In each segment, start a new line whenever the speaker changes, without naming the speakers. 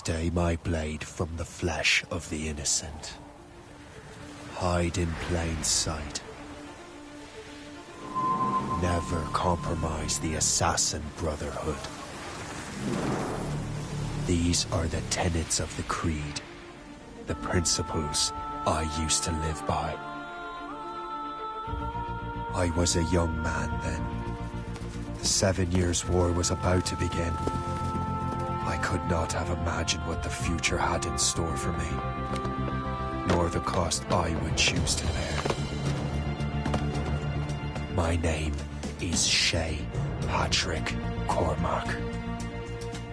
Stay my blade from the flesh of the innocent. Hide in plain sight. Never compromise the Assassin Brotherhood. These are the tenets of the Creed, the principles I used to live by. I was a young man then. The 7 Years' War was about to begin. I could not have imagined what the future had in store for me, nor the cost I would choose to bear. My name is Shay Patrick Cormac.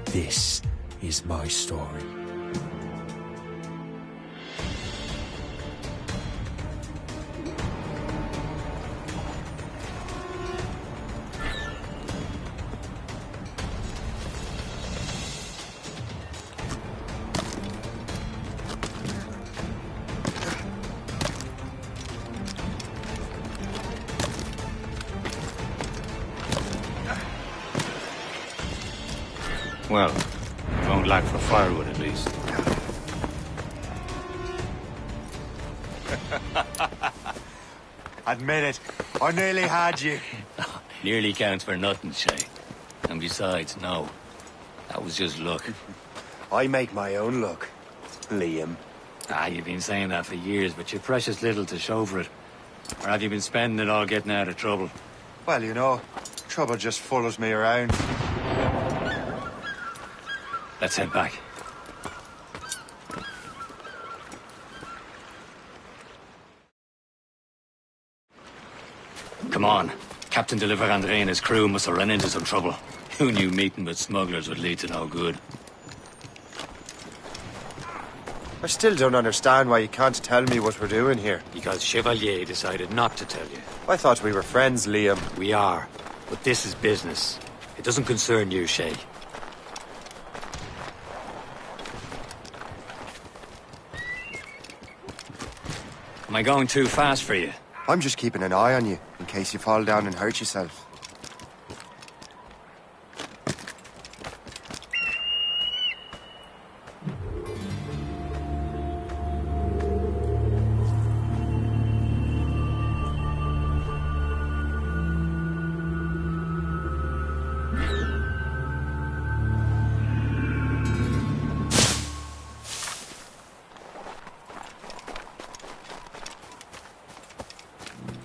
This is my story.
Well, won't lack for firewood at least.
Admit it, I nearly had you.
Nearly counts for nothing, Shay. And besides, no. That was just luck.
I make my own luck, Liam.
You've been saying that for years, but you've precious little to show for it. Or have you been spending it all getting out of trouble?
Well, you know, trouble just follows me around.
Let's head back. Come on. Captain de Andre and his crew must have run into some trouble. Who knew meeting with smugglers would lead to no good?
I still don't understand why you can't tell me what we're doing here.
Because Chevalier decided not to tell you.
I thought we were friends, Liam.
We are. But this is business. It doesn't concern you, Shay. Am I going too fast for you?
I'm just keeping an eye on you, in case you fall down and hurt yourself.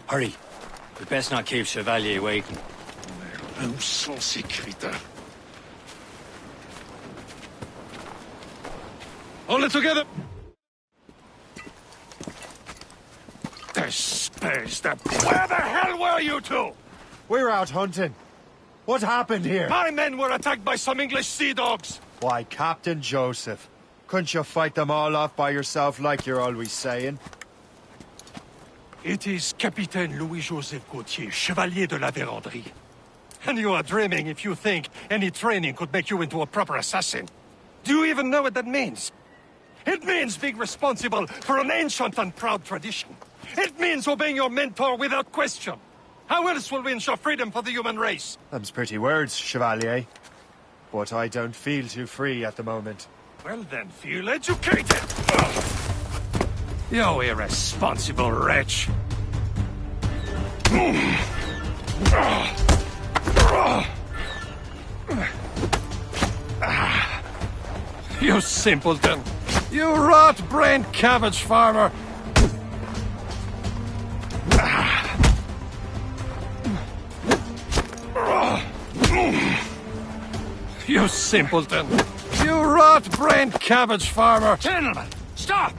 Hurry. We'd best not keep Chevalier waiting.
Où sont ces crétins? Hold it together! Espèce de... Where the hell were you two?
We were out hunting. What happened here?
My men were attacked by some English sea dogs.
Why, Captain Joseph. Couldn't you fight them all off by yourself like you're always saying?
It is Capitaine Louis-Joseph Gauthier, Chevalier de la Vérendrye. And you are dreaming if you think any training could make you into a proper assassin. Do you even know what that means? It means being responsible for an ancient and proud tradition. It means obeying your mentor without question. How else will we ensure freedom for the human race?
Them's pretty words, Chevalier. But I don't feel too free at the moment.
Well then, feel educated! You irresponsible wretch! You simpleton! You rot-brained cabbage farmer! You simpleton! You rot-brained cabbage farmer!
Gentlemen, stop!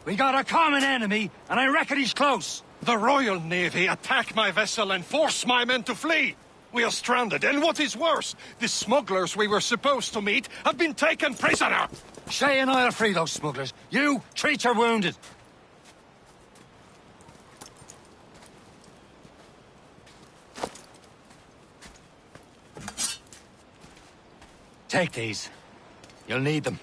We got a common enemy, and I reckon he's close.
The Royal Navy attacked my vessel and forced my men to flee. We are stranded, and what is worse, the smugglers we were supposed to meet have been taken prisoner.
Shay and I'll free those smugglers. You, treat your wounded. Take these. You'll need them.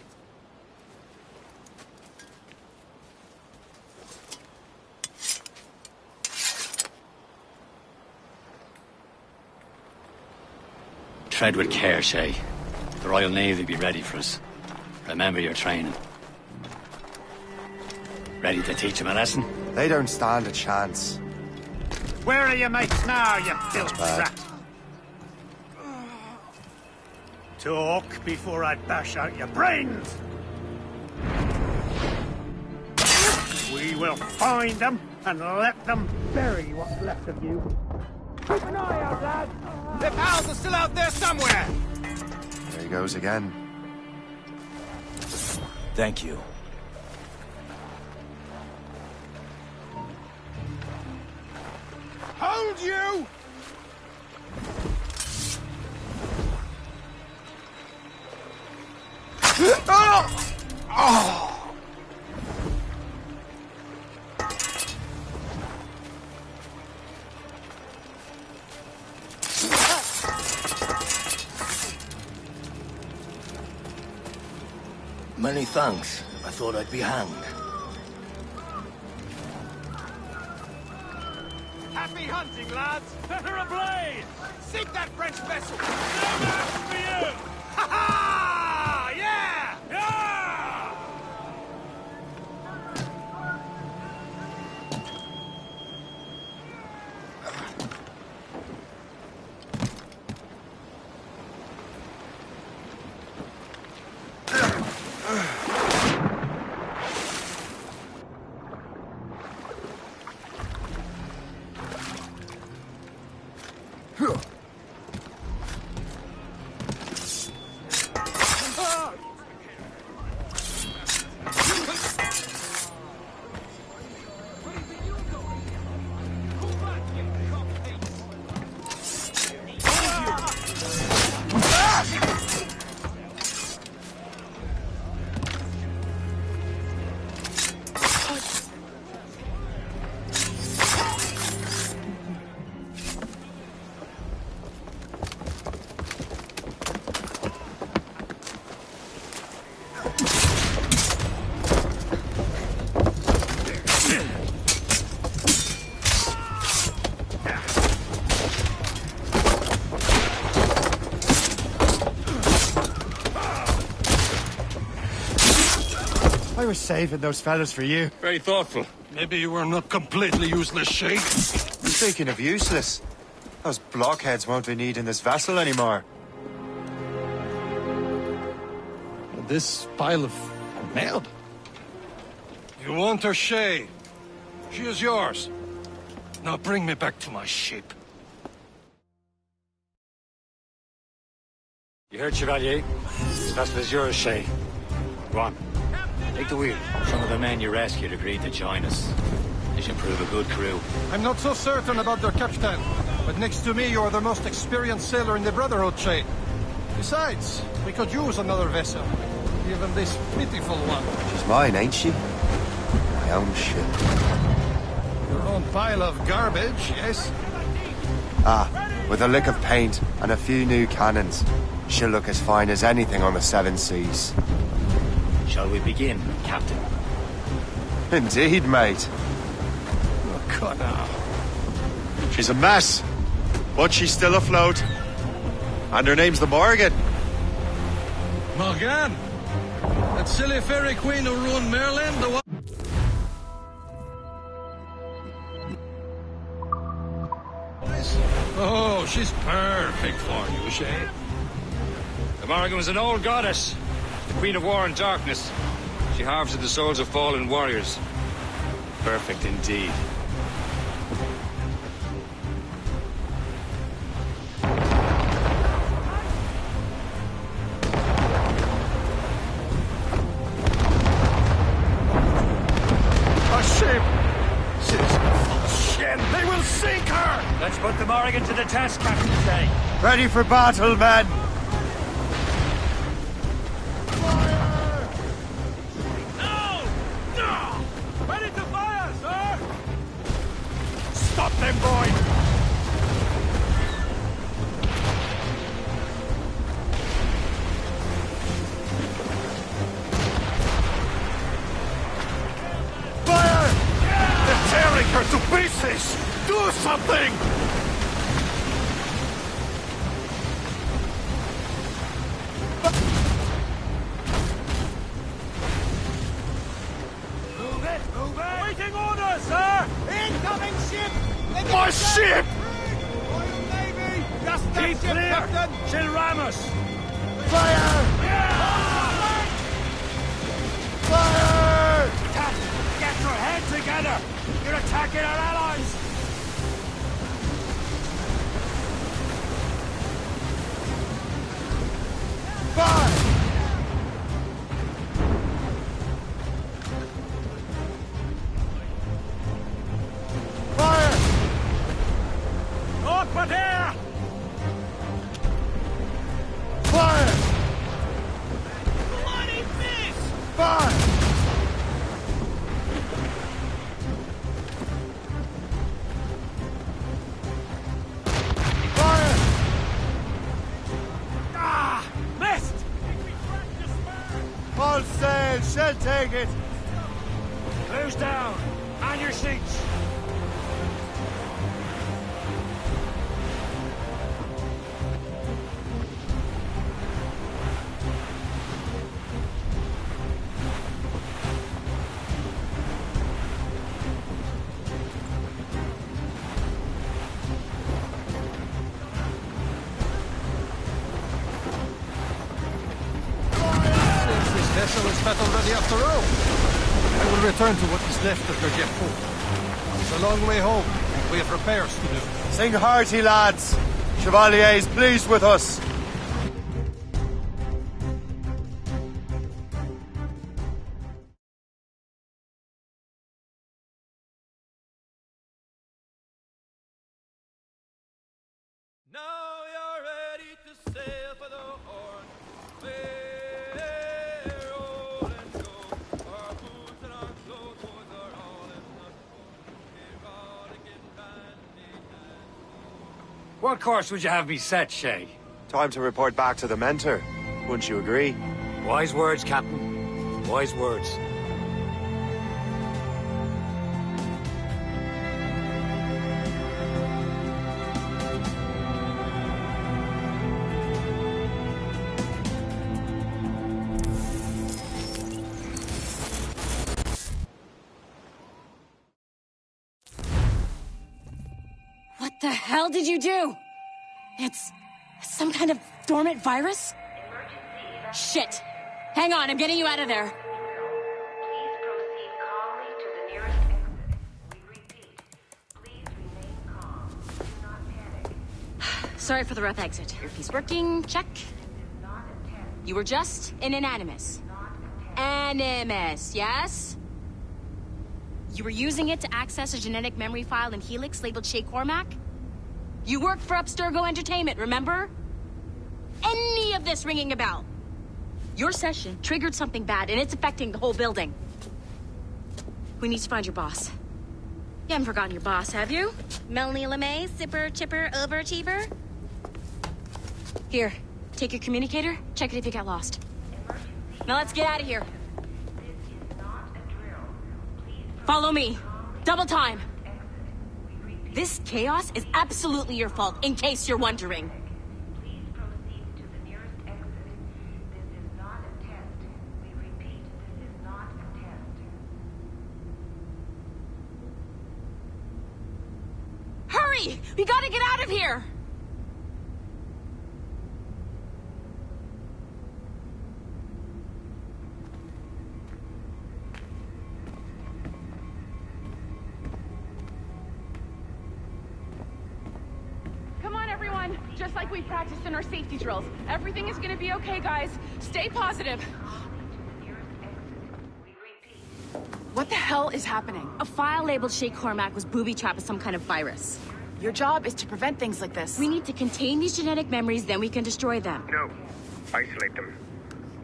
Tread with care, Shay. The Royal Navy be ready for us. Remember your training. Ready to teach them a lesson?
They don't stand a chance.
Where are your mates now, you filth rat? Talk before I bash out your brains! We will find them and let them bury what's left of you. Keep an eye out, lads!
Their pals are still out there somewhere!
There he goes again.
Thank you.
Hold you!
Many thanks. I thought I'd be hanged.
Happy hunting, lads!
Set her ablaze!
Sink that French vessel!
No match for you!
Ha ha! Yeah!
Yeah!
I was saving those fellas for you.
Very thoughtful. Maybe you were not completely useless, Sheikh.
Speaking of useless, those blockheads won't be needing this vessel anymore.
This pile of merde. You want her, Shay? She is yours. Now bring me back to my ship.
You heard, Chevalier? The vessel is yours, Shay. Go on. Take the wheel. Some of the men you rescued agreed to join us. They should prove a good crew.
I'm not so certain about their captain, but next to me you are the most experienced sailor in the Brotherhood, Shay. Besides, we could use another vessel. Even this pitiful one.
She's mine, ain't she? My own ship.
Your own pile of garbage, yes?
Ah, with a lick of paint and a few new cannons, she'll look as fine as anything on the seven seas.
Shall we begin, Captain?
Indeed, mate.
Oh, God, now.
She's a mess, but she's still afloat. And her name's the Morgan.
Morgan? That silly fairy queen who ruined Merlin, the one... Oh, she's perfect for you, Shay.
The Morgan was an old goddess. The Queen of War and Darkness. She harvested the souls of fallen warriors. Perfect indeed.
A ship! Shit! They will sink her!
Let's put the Morrigan to the test, Captain Shay.
Ready for battle, men!
No! No! Ready to fire, sir!
Stop them, boy! Fire! They're tearing her to pieces! Do something! My ship!
Keep clear! She'll ram us!
Fire! Fire!
Get your head together! You're attacking our allies!
Fire! Fire!
Over there!
Fire!
Bloody miss!
Fire! Fire!
Ah! Missed!
All sail, shall take it.
Close down! On your seats!
Vessel is battle ready after all. I will return to what is left of your depot. It's a long way home, and we have repairs to do. Sing hearty, lads. Chevalier is pleased with us.
Now you're ready to sail for the Horn. We're old and go. Our boots and our clothes are all in the We're all again bandy and
What course would you have me set, Shay?
Time to report back to the mentor. Wouldn't you agree?
Wise words, Captain. Wise words.
What the hell did you do? It's some kind of dormant virus? Shit. Hang on, I'm getting you out of there.
Please proceed calmly to the nearest exit. We repeat, please remain calm. Do not panic.
Sorry for the rough exit. Earpiece working, check.
Not a test.
You were just in an animus. Animus, yes? You were using it to access a genetic memory file in Helix labeled Shay Cormac? You worked for Abstergo Entertainment, remember? Any of this ringing a bell? Your session triggered something bad, and it's affecting the whole building. We need to find your boss. You haven't forgotten your boss, have you? Melanie LeMay, zipper, chipper, overachiever? Here, take your communicator, check it if you got lost. Now let's get out of here.
This is not a drill. Please
Follow me. Double time.
exit. We repeat,
This chaos is absolutely your fault, in case you're wondering.
please proceed to the nearest exit. This is not a test. We repeat, this is not a test.
Hurry! We gotta get out of here!
Come on, everyone. Just like we practiced in our safety drills. Everything is gonna be okay, guys. Stay positive. What the hell is happening?
A file labeled Shay Cormac was booby-trapped with some kind of virus.
Your job is to prevent things like this.
We need to contain these genetic memories, then we can destroy them.
No. Isolate them.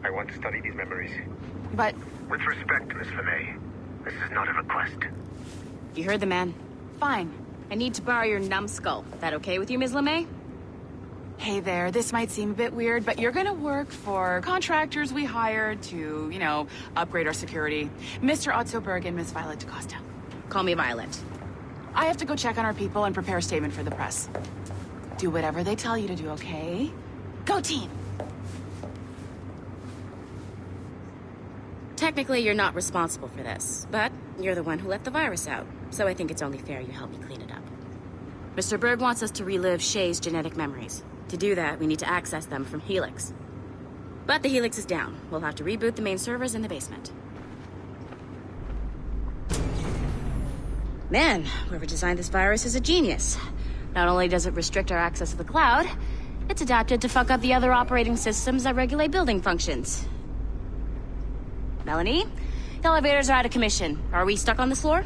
I want to study these memories.
But
With respect, Miss LeMay, this is not a request.
You heard the man.
fine.
I need to borrow your numbskull. That okay with you, Ms. LeMay?
Hey there, this might seem a bit weird, but you're gonna work for contractors we hired to, upgrade our security. Mr. Otto Berg and Miss Violet DaCosta.
Call me Violet.
I have to go check on our people and prepare a statement for the press. Do whatever they tell you to do, okay? Go team!
Technically, you're not responsible for this, but you're the one who let the virus out. So I think it's only fair you help me clean it up. Mr. Berg wants us to relive Shay's genetic memories. To do that, we need to access them from Helix. But the Helix is down. We'll have to reboot the main servers in the basement. Man, whoever designed this virus is a genius. Not only does it restrict our access to the cloud, it's adapted to fuck up the other operating systems that regulate building functions. Melanie? The elevators are out of commission. Are we stuck on this floor?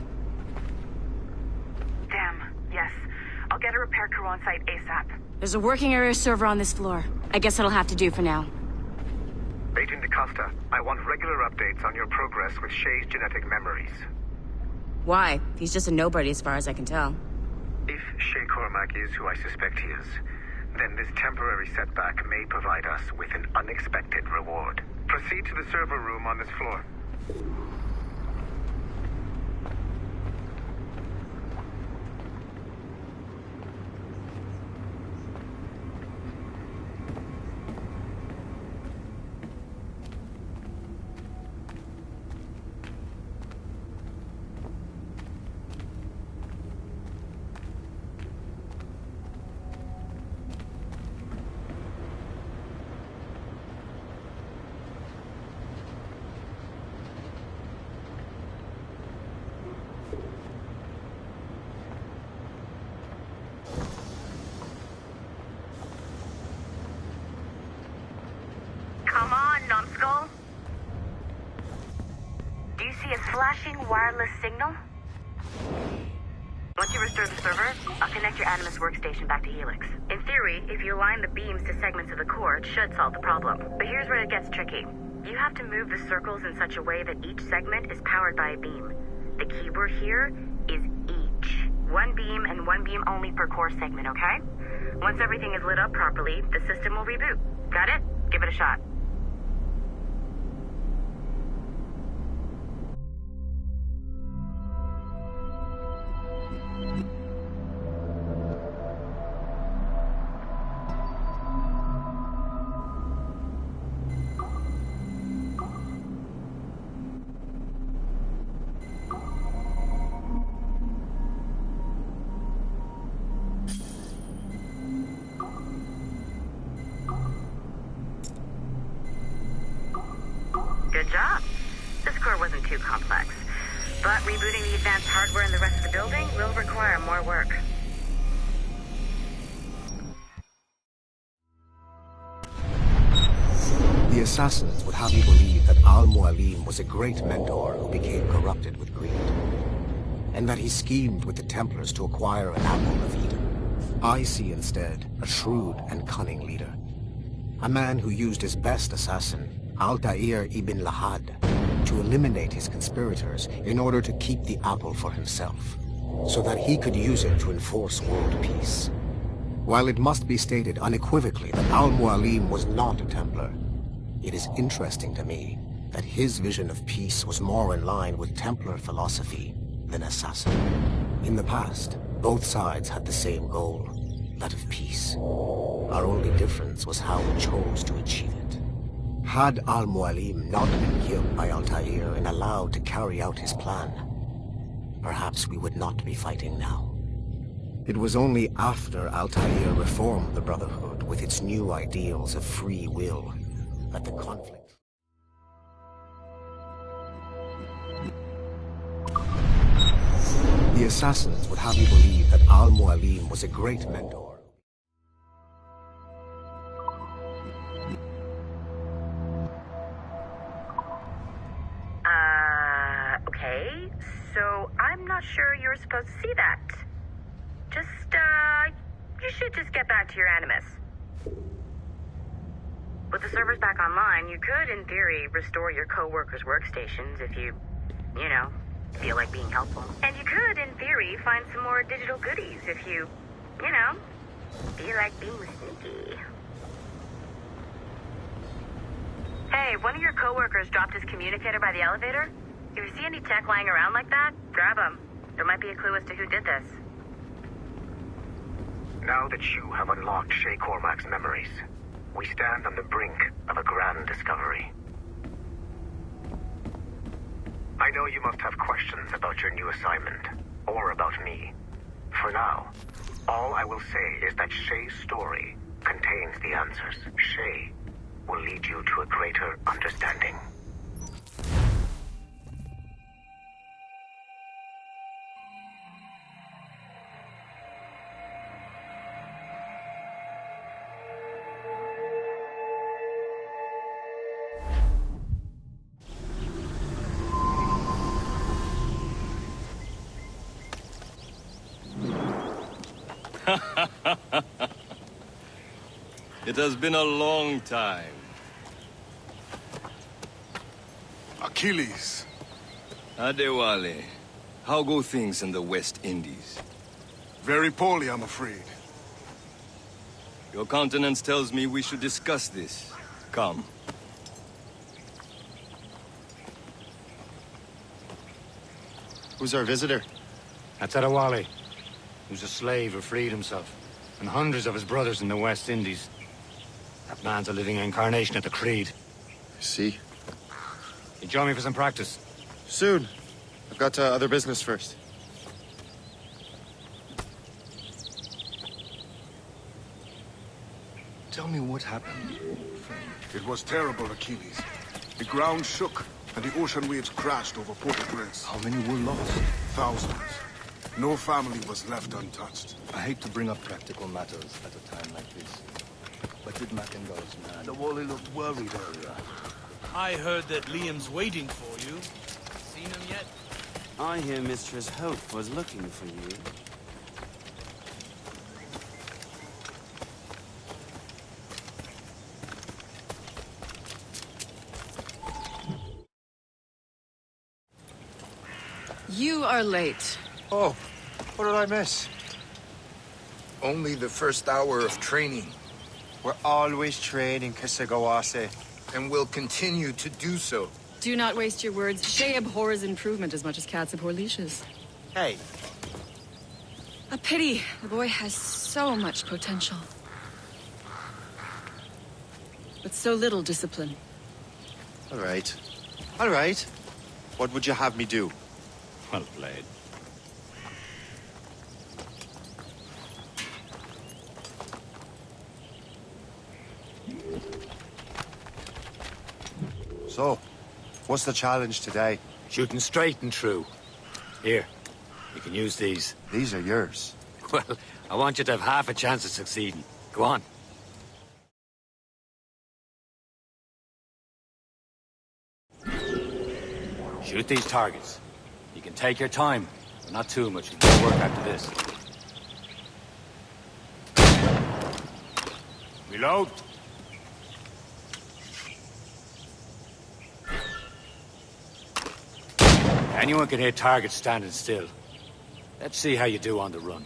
Damn, yes. I'll get a repair crew on site ASAP.
There's a working area server on this floor. I guess that'll have to do for now.
Agent DaCosta, I want regular updates on your progress with Shay's genetic memories.
Why? He's just a nobody as far as I can tell.
If Shay Cormac is who I suspect he is, then this temporary setback may provide us with an unexpected reward. Proceed to the server room on this floor.
Come on, numbskull. Do you see a flashing wireless signal? Once you restore the server, I'll connect your Animus workstation back to Helix. In theory, if you align the beams to segments of the core, it should solve the problem. But here's where it gets tricky. You have to move the circles in such a way that each segment is powered by a beam. The keyword here is each. One beam and one beam only per core segment, okay? Once everything is lit up properly, the system will reboot. Got it? Give it a shot. Good job. This core wasn't too complex. But rebooting the advanced hardware in the rest of the building will require more work.
The assassins would have you believe that Al-Mualim was a great mentor who became corrupted with greed, and that he schemed with the Templars to acquire an apple of Eden. I see instead a shrewd and cunning leader, a man who used his best assassin, Altair ibn Lahad, to eliminate his conspirators in order to keep the apple for himself, so that he could use it to enforce world peace. While it must be stated unequivocally that Al-Mualim was not a Templar, it is interesting to me that his vision of peace was more in line with Templar philosophy than assassin. In the past, both sides had the same goal, that of peace. Our only difference was how we chose to achieve it. Had Al-Mualim not been killed by Altair and allowed to carry out his plan, perhaps we would not be fighting now. It was only after Altair reformed the Brotherhood with its new ideals of free will that the conflict... The assassins would have you believe that Al-Mualim was a great mentor.
Okay, so I'm not sure you were supposed to see that. You should just get back to your Animus. With the servers back online, you could, in theory, restore your co-workers' workstations if you feel like being helpful. And you could, in theory, find some more digital goodies if you feel like being sneaky. Hey, one of your co-workers dropped his communicator by the elevator. If you see any tech lying around like that, grab them. There might be a clue as to who did this.
Now that you have unlocked Shay Cormac's memories, we stand on the brink of a grand discovery. I know you must have questions about your new assignment, or about me. For now, All I will say is that Shay's story contains the answers. Shay will lead you to a greater understanding.
It has been a long time.
Achilles.
Adewale, how go things in the West Indies?
Very poorly, I'm afraid.
Your countenance tells me we should discuss this. Come.
Who's our visitor?
That's Adewale, who's a slave who freed himself, and hundreds of his brothers in the West Indies. That man's a living incarnation of the Creed.
I see.
You join me for some practice?
Soon. I've got other business first.
Tell me what happened, friend.
It was terrible, Achilles. The ground shook, and the ocean waves crashed over Port-au-Prince.
How many were lost?
Thousands. No family was left untouched.
I hate to bring up practical matters at a time like this. But did Mackengal's man... The Wally looked worried earlier.
I heard that Liam's waiting for you. Seen him yet?
I hear Mistress Hope was looking for you.
You are late.
Oh, what did I miss?
Only the first hour of training.
We're always training, Kisagawase.
And will continue to do so.
Do not waste your words. Shay abhors improvement as much as cats abhor leashes.
Hey.
A pity. The boy has so much potential. But so little discipline.
All right. All right. What would you have me do?
Well played.
So, what's the challenge today?
Shooting straight and true. Here, you can use these.
These are yours.
Well, I want you to have half a chance of succeeding. Go on. Shoot these targets. You can take your time, but not too much. More work after this. Reload. Anyone can hit targets standing still. Let's see how you do on the run.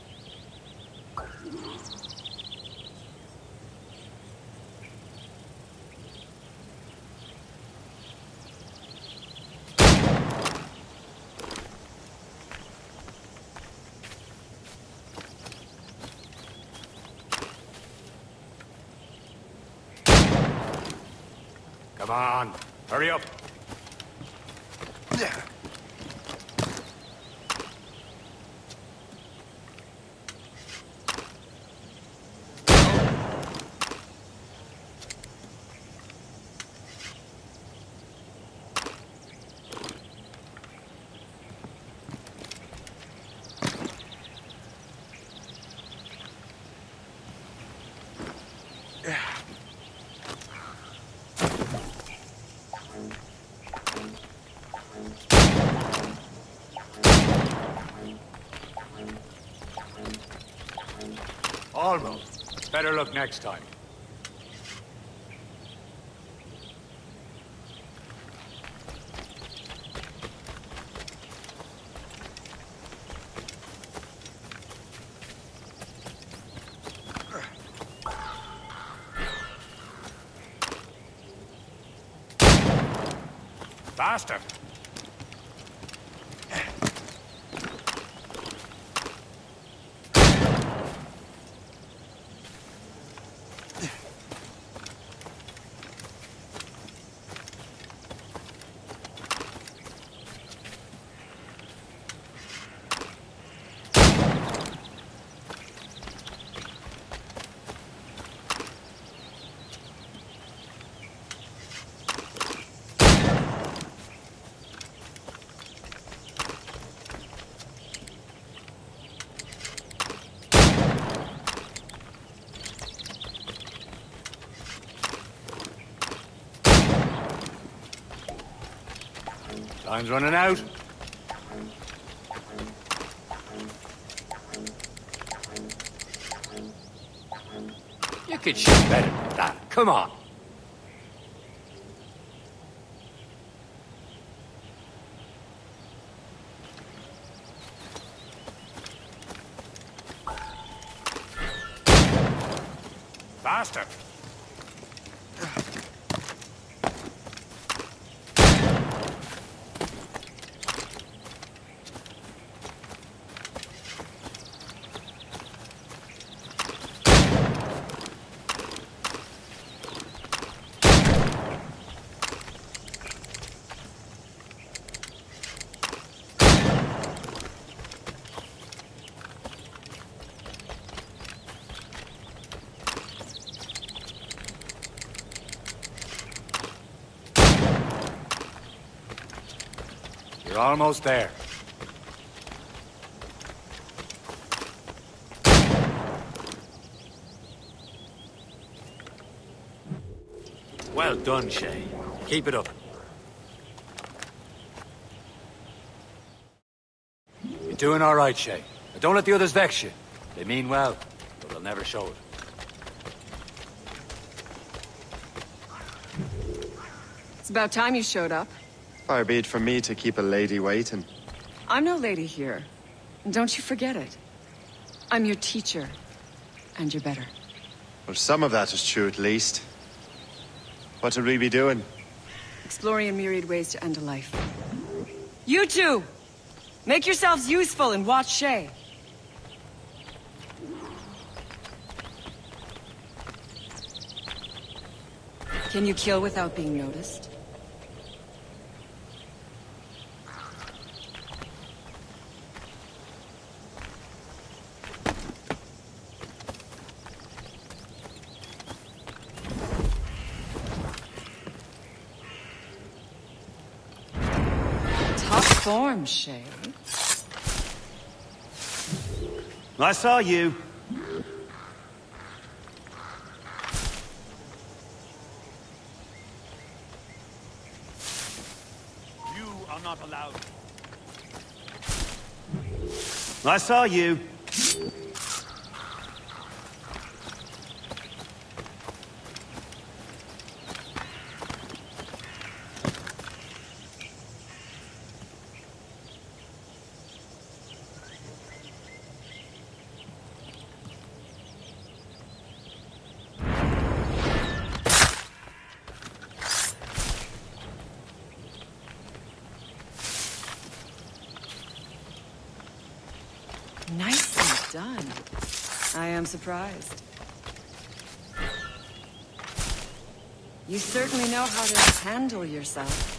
Come on, hurry up.
Yeah.
Almost. Better look next time. Faster. Time's running out. You could shoot better than that. Come on.
Faster.
You're almost there. Well done, Shay. Keep it up. You're doing all right, Shay. Now don't let the others vex you. They mean well, but they'll never show it.
It's about time you showed up.
Far be it from me to keep a lady waiting.
I'm no lady here. And don't you forget it. I'm your teacher. And you're better.
Well, some of that is true at least. What would we be doing?
Exploring a myriad ways to end a life. You two! Make yourselves useful and watch Shay. Can you kill without being noticed? Form, Shay.
I saw you.
You are not allowed.
I saw you.
Nicely done. I am surprised. You certainly know how to handle yourself.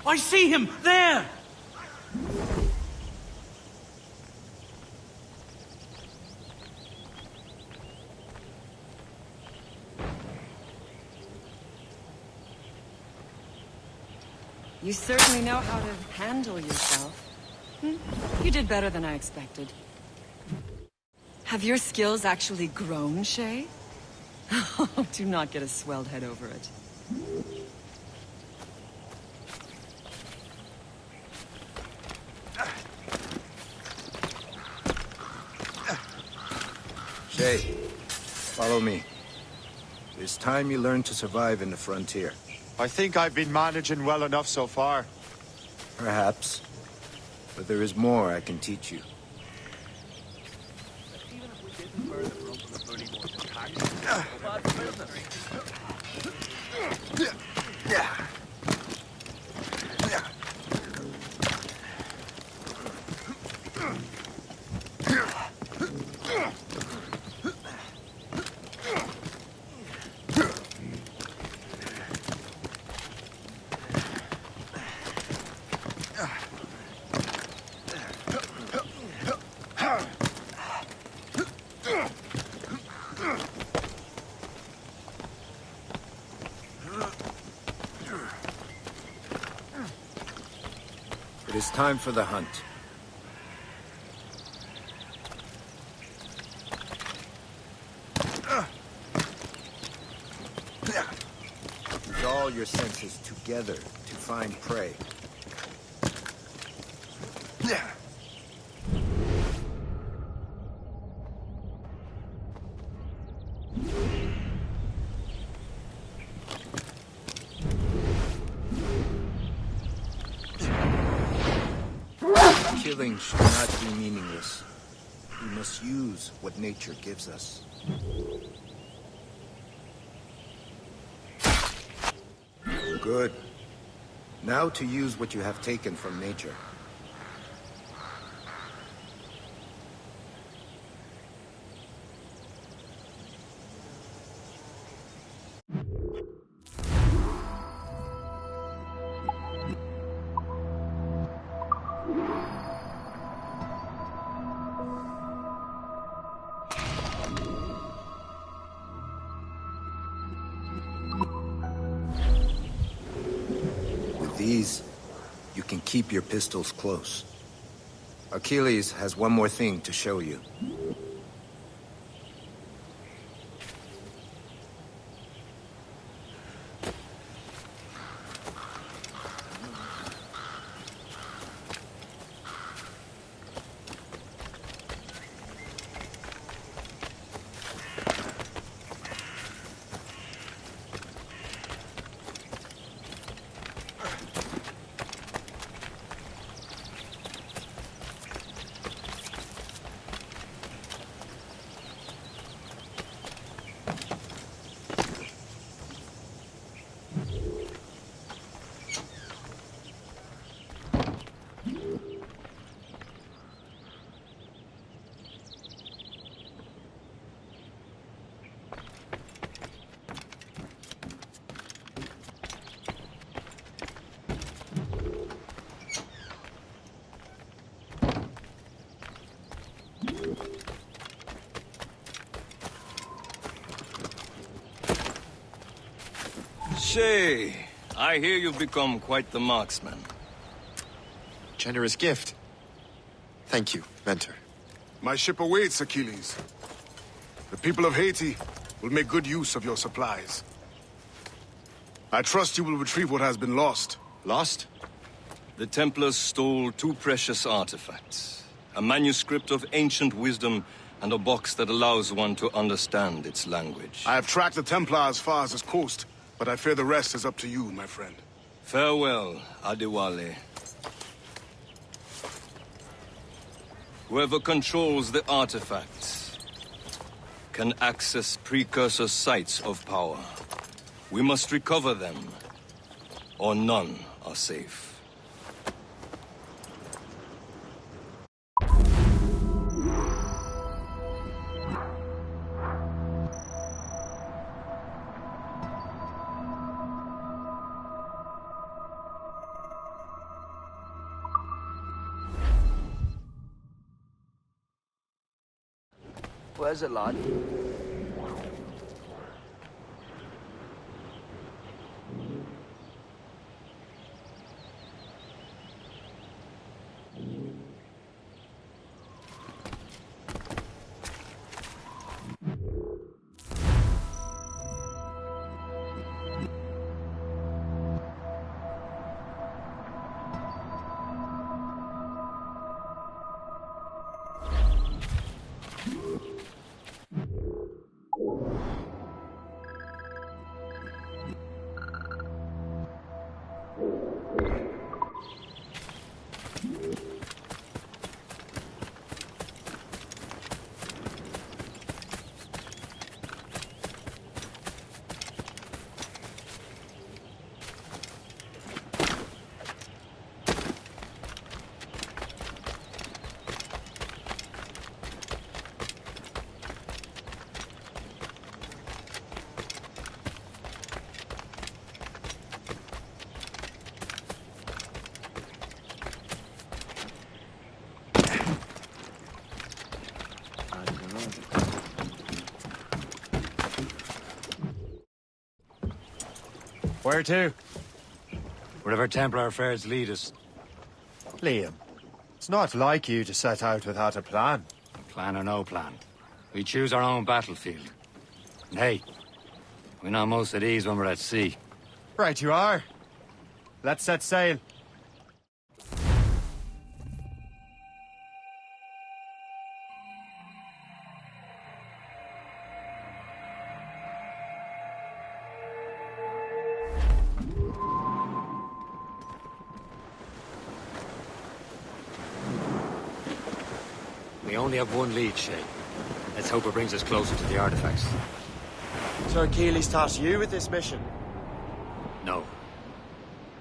I see him! There!
You certainly know how to handle yourself. You did better than I expected. Have your skills actually grown, Shay? Do not get a swelled head over it.
Shay, follow me. It's time you learn to survive in the frontier.
I think I've been managing well enough so far.
Perhaps. But there is more I can teach you. is time for the hunt. Use all your senses together to find prey. Killing should not be meaningless. We must use what nature gives us. Good. Now to use what you have taken from nature. These, you can keep your pistols close. Achilles has one more thing to show you.
Shay, I hear you've become quite the marksman.
Generous gift. Thank you, Mentor.
My ship awaits, Achilles. The people of Haiti will make good use of your supplies. I trust you will retrieve what has been lost.
Lost? The Templars stole 2 precious artifacts. A manuscript of ancient wisdom and a box that allows one to understand its language.
I have tracked the Templar as far as this coast, but I fear the rest is up to you, my friend.
Farewell, Adewale. Whoever controls the artifacts can access precursor sites of power. We must recover them, or none are safe.
Where's it, lad?
Where to? Wherever Templar affairs lead us.
Liam, it's not like you to set out without a plan.
Plan or no plan. We choose our own battlefield. And hey, we know most of these when we're at sea.
Right you are. Let's set sail.
We only have one lead, Shay. Let's hope it brings us closer to the artifacts.
So Achilles tasked you with this mission?
No.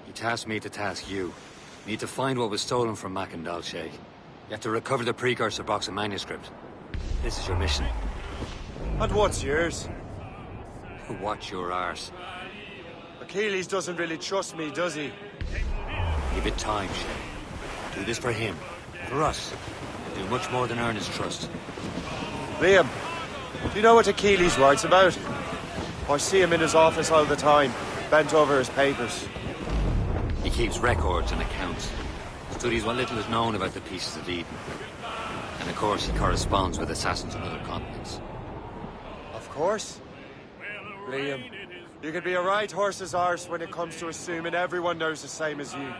He tasked me to task you. You need to find what was stolen from Mackandal, Shay. You have to recover the precursor box of manuscript. This is your mission.
And what's yours?
Watch your arse.
Achilles doesn't really trust me, does he?
Give it time, Shay. Do this for him. For us. Do much more than earn his trust.
Liam, do you know what Achilles writes about? I see him in his office all the time, bent over his papers.
He keeps records and accounts. Studies what little is known about the pieces of Eden. And of course, he corresponds with assassins on other continents.
Of course. Liam, you could be a right horse's arse when it comes to assuming everyone knows the same as you.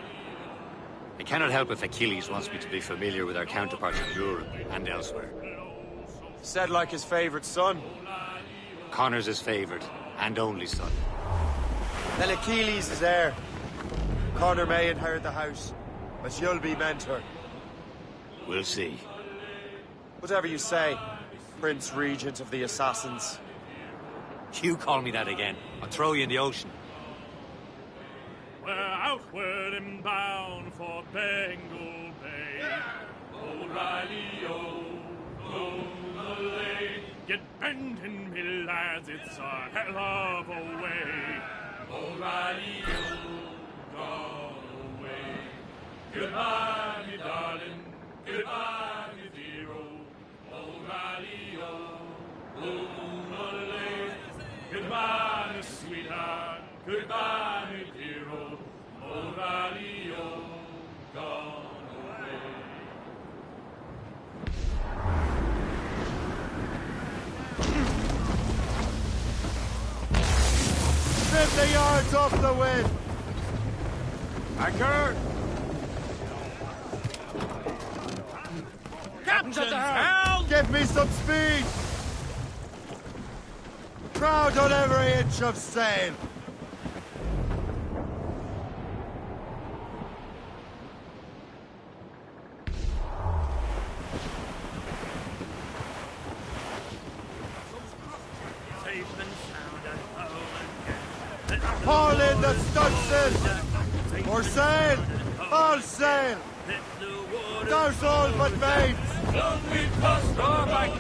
I cannot help if Achilles wants me to be familiar with our counterparts in Europe and elsewhere.
Said like his favorite son.
Connor's his favorite and only son.
Then Achilles is heir. Connor may inherit the house, but you'll be mentor.
We'll see.
Whatever you say, Prince Regent of the Assassins.
You call me that again, I'll throw you in the ocean.
We're outward and bound for Bengal Bay. O'Reilly, O'Malley. Get bending, me lads, it's a hell of a way. O'Reilly, gone away. Goodbye, me darling. Goodbye, me dear old O'Reilly, O'Malley. Goodbye, me sweetheart. Goodbye, me dear old O'Reilly, gone away.
Trim the yards off the wind!
Anchor! Captain's at the helm!
Give me some speed! Crowd on every inch of sail! Haul in the stunsail! More sail! All sail! Douse all but mates!
Long we tossed our back.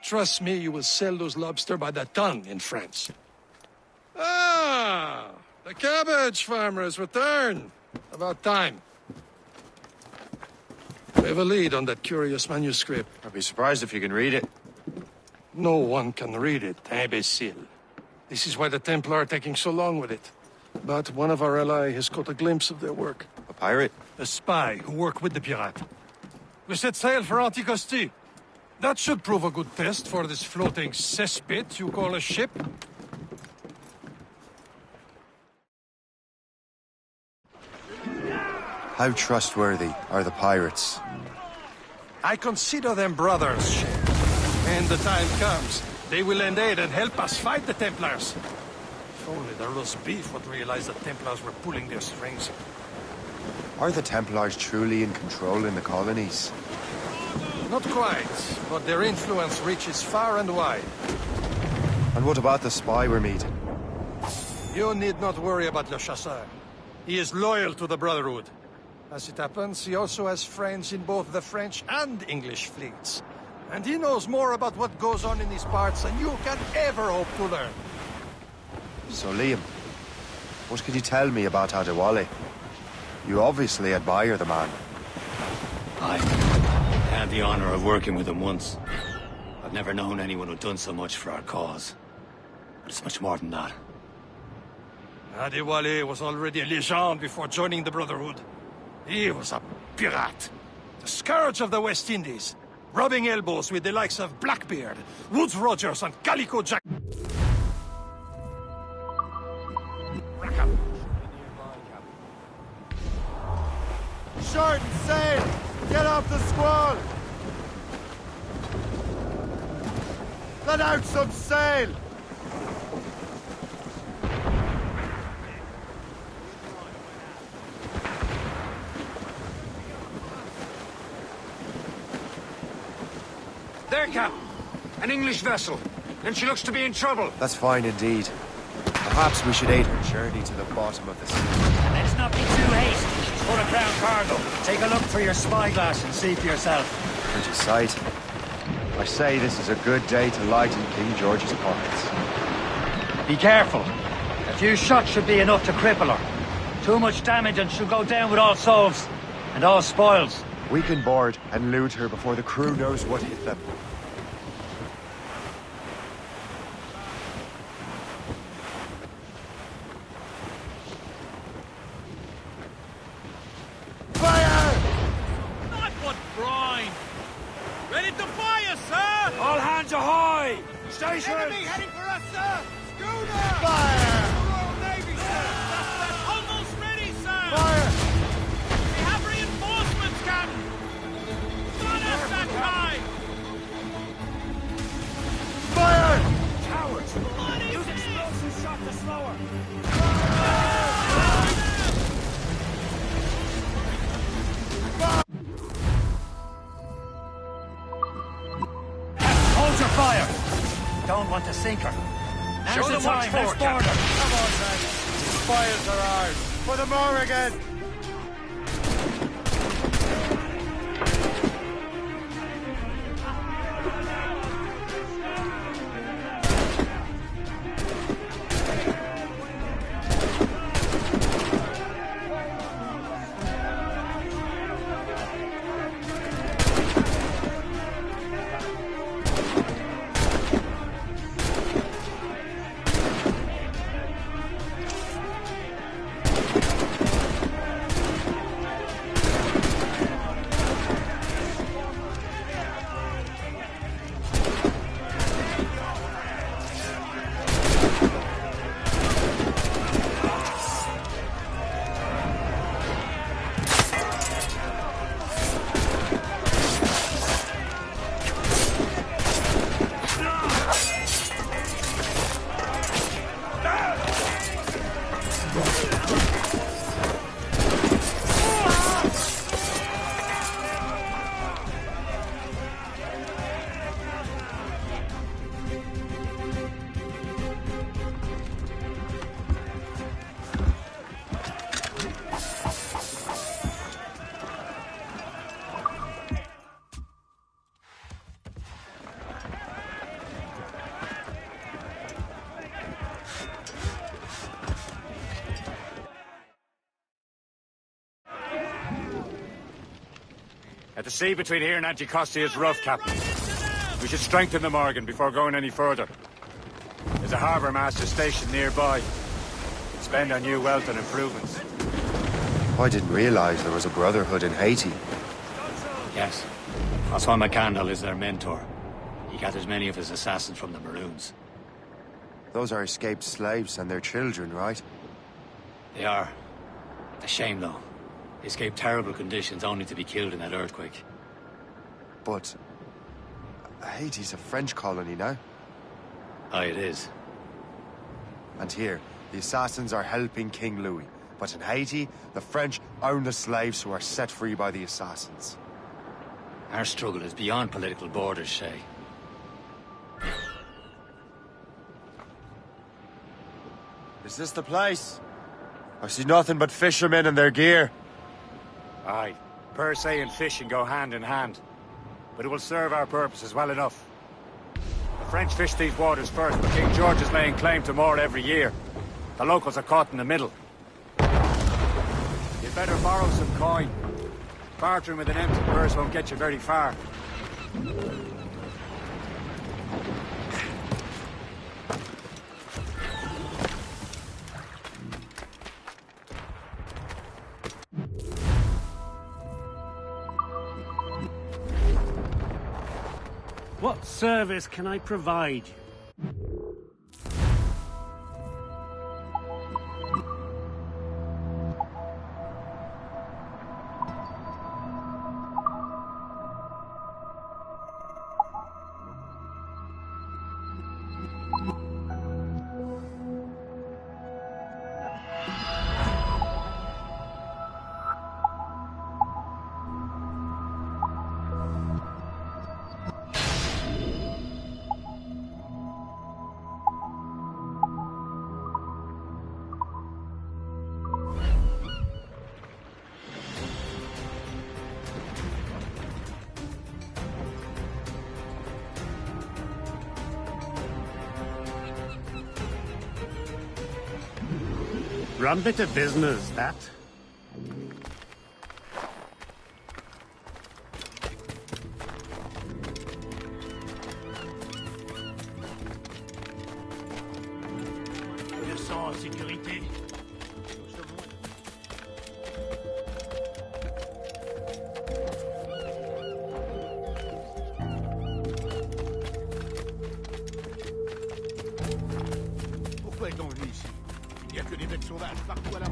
Trust me, you will sell those lobster by the ton in France. Ah, the cabbage farmer has returned. About time. We have a lead on that curious manuscript.
I'd be surprised if you can read it.
No one can read it, imbecile. This is why the Templar are taking so long with it. But one of our allies has caught a glimpse of their work.
A pirate?
A spy who worked with the pirate. We set sail for Anticosti. That should prove a good test for this floating cesspit you call a ship.
How trustworthy are the pirates?
I consider them brothers, Shay. When the time comes, they will lend aid and help us fight the Templars. If only the roast beef would realize the Templars were pulling their strings.
Are the Templars truly in control in the colonies?
Not quite, but their influence reaches far and wide.
And what about the spy we're meeting?
You need not worry about Le Chasseur. He is loyal to the Brotherhood. As it happens, he also has friends in both the French and English fleets. And he knows more about what goes on in these parts than you can ever hope to learn.
So, Liam, what can you tell me about Adewale? You obviously admire the man.
I had the honor of working with him once. I've never known anyone who'd done so much for our cause. But it's much more than that.
Adewale was already a legend before joining the Brotherhood. He was a pirate. The scourge of the West Indies. Rubbing elbows with the likes of Blackbeard, Woodes Rogers, and Calico Jack.
Short and sail! Get off the squall! Let out some sail!
There, Cap. An English vessel. And she looks to be in trouble.
That's fine indeed. Perhaps we should aid her journey to the bottom of the sea.
Let's not be too hasty. She's full of crown cargo. Take a look through your spyglass and see for yourself.
Pretty sight. I say this is a good day to lighten King George's pockets.
Be careful. A few shots should be enough to cripple her. Too much damage and she'll go down with all souls. And all spoils.
We can board and loot her before the crew knows what hit them.
Not what brine! Ready to fire, sir!
All hands ahoy!
Station! Enemy heading for us, sir! Schooner!
Fire!
Royal Navy, sir! That's almost ready, sir!
Fire!
We have reinforcements, Captain! Not at that time!
Fire!
Cowards! Use explosive shot to slow her!
Hold your fire! Don't want to sink her. Now's the time, let's board her.
Come on, then. Fires are ours. For the Morrigan!
The sea between here and Anticosti is rough, Captain. We should strengthen the Morgan before going any further. There's a harbour master stationed nearby. Spend on new wealth and improvements.
I didn't realize there was a brotherhood in Haiti.
Yes. Francois McCandle is their mentor. He gathers many of his assassins from the Maroons.
Those are escaped slaves and their children, right?
They are. A shame, though. They escaped terrible conditions only to be killed in that earthquake.
But Haiti's a French colony now.
Aye, it is.
And here, the assassins are helping King Louis. But in Haiti, the French own the slaves who are set free by the assassins.
Our struggle is beyond political borders, Shay.
Is this the place? I see nothing but fishermen and their gear.
Aye. Per se and fishing go hand in hand. But it will serve our purposes well enough. The French fish these waters first, but King George is laying claim to more every year. The locals are caught in the middle. You'd better borrow some coin. Bartering with an empty purse won't get you very far.
What service can I provide you? Rum bit of business, that. Le sang en sécurité.
Pourquoi est-on venu ici? Il n'y a que des bêtes sauvages partout à la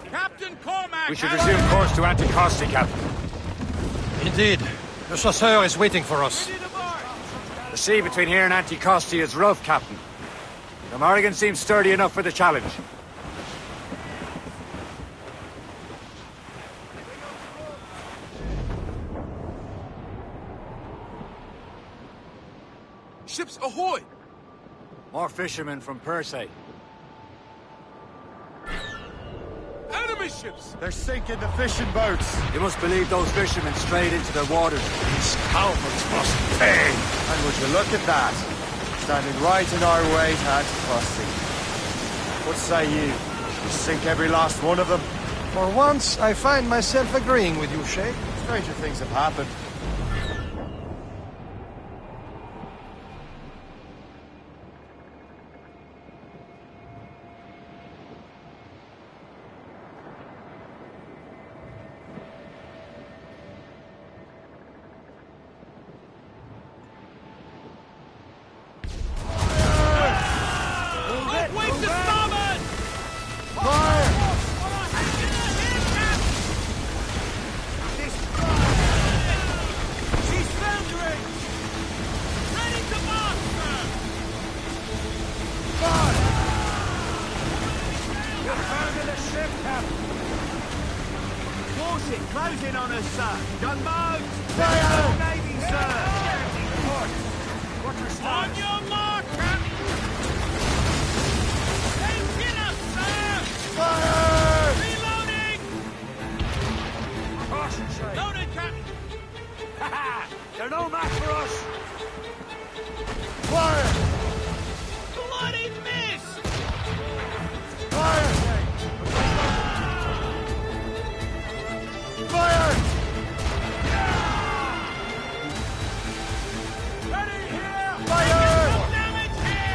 Captain Cormac!
We should resume course to Anticosti, Captain.
Indeed. The chasseur is waiting for us.
The sea between here and Anticosti is rough, Captain. The Morrigan seems sturdy enough for the challenge.
Ships ahoy!
More fishermen from Persay.
Enemy ships!
They're sinking the fishing boats.
You must believe those fishermen strayed into their waters.
These cowards must pay!
And would you look at that? Standing right in our way to Anticosti. What say you? We sink every last one of them?
For once, I find myself agreeing with you, Shay.
Stranger things have happened.
Closing on us, sir. Gunboat!
Fire!
Navy, sir! On your mark, Captain! Take us, sir!
Fire!
Reloading!
Caution, Shay.
Loaded, Captain!
Ha ha! They're no match for us!
Fire!
Bloody miss!
Fire! Fire!
Ready here!
Fire!
Damage here!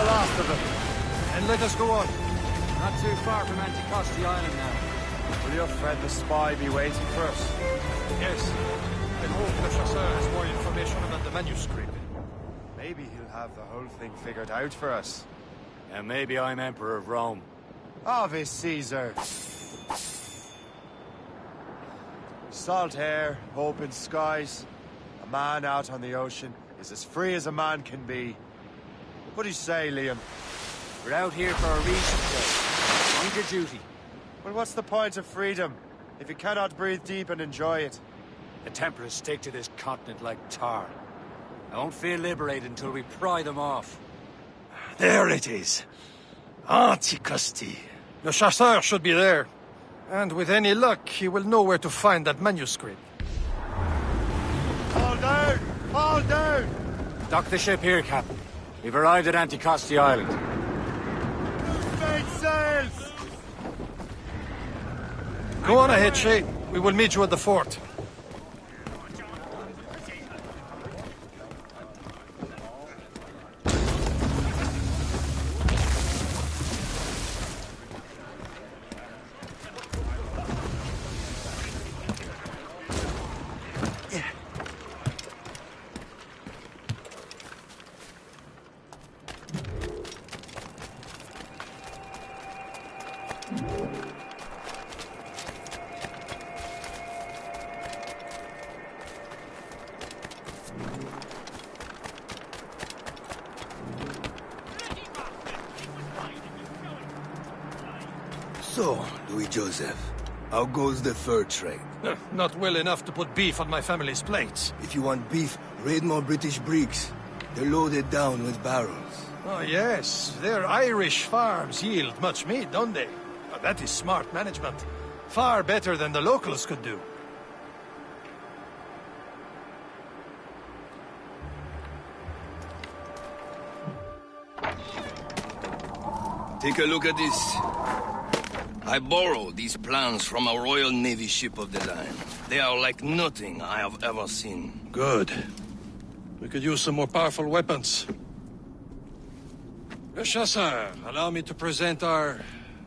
the last of them.
And let us go on.
Not too far from Anticosti Island now.
Will your friend the spy be waiting for us?
Yes. I hope the chasseur has more information about the manuscript.
Maybe he'll have the whole thing figured out for us.
And maybe I'm Emperor of Rome.
Ave Caesar. Salt air, open skies. A man out on the ocean is as free as a man can be. What do you say, Liam?
We're out here for a reason, Jay. Mind your duty.
Well, what's the point of freedom if you cannot breathe deep and enjoy it?
The Templars stick to this continent like tar. I won't feel liberated until we pry them off.
There it is. Anticosti. The chasseur should be there. And with any luck, he will know where to find that manuscript.
All down! All down!
Dock the ship here, Captain. We've arrived at Anticosti Island.
Make sails!
Go on ahead, Shay. We will meet you at the fort.
So, Louis Joseph, how goes the fur trade?
Not well enough to put beef on my family's plates.
If you want beef, raid more British brigs. They're loaded down with barrels.
Oh, yes. Their Irish farms yield much meat, don't they? That is smart management. Far better than the locals could do.
Take a look at this. I borrowed these plans from a Royal Navy ship of the line. They are like nothing I have ever seen.
Good. We could use some more powerful weapons. Le Chasseur, allow me to present our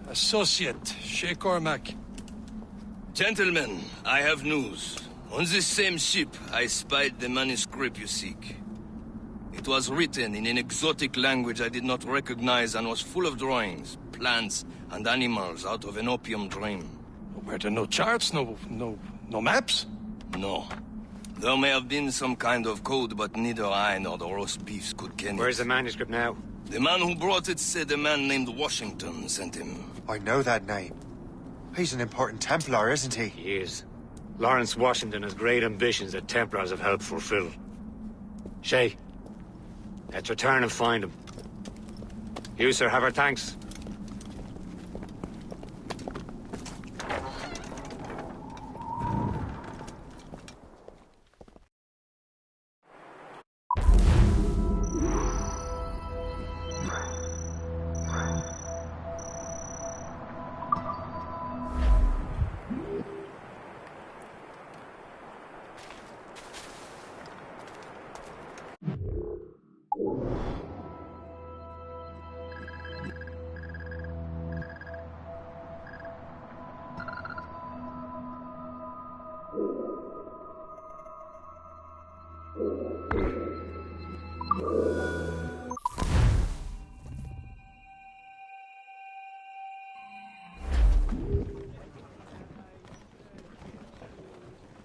associate, Shay Cormac.
Gentlemen, I have news. On this same ship, I spied the manuscript you seek. It was written in an exotic language I did not recognize and was full of drawings, plants, and animals out of an opium dream.
Were there no charts, no maps?
No. There may have been some kind of code, but neither I nor the roast beefs could ken it.
Where's the manuscript now?
The man who brought it said a man named Washington sent him.
I know that name. He's an important Templar, isn't he?
He is. Lawrence Washington has great ambitions that Templars have helped fulfill. Shay, let's return and find him. You, sir, have our thanks.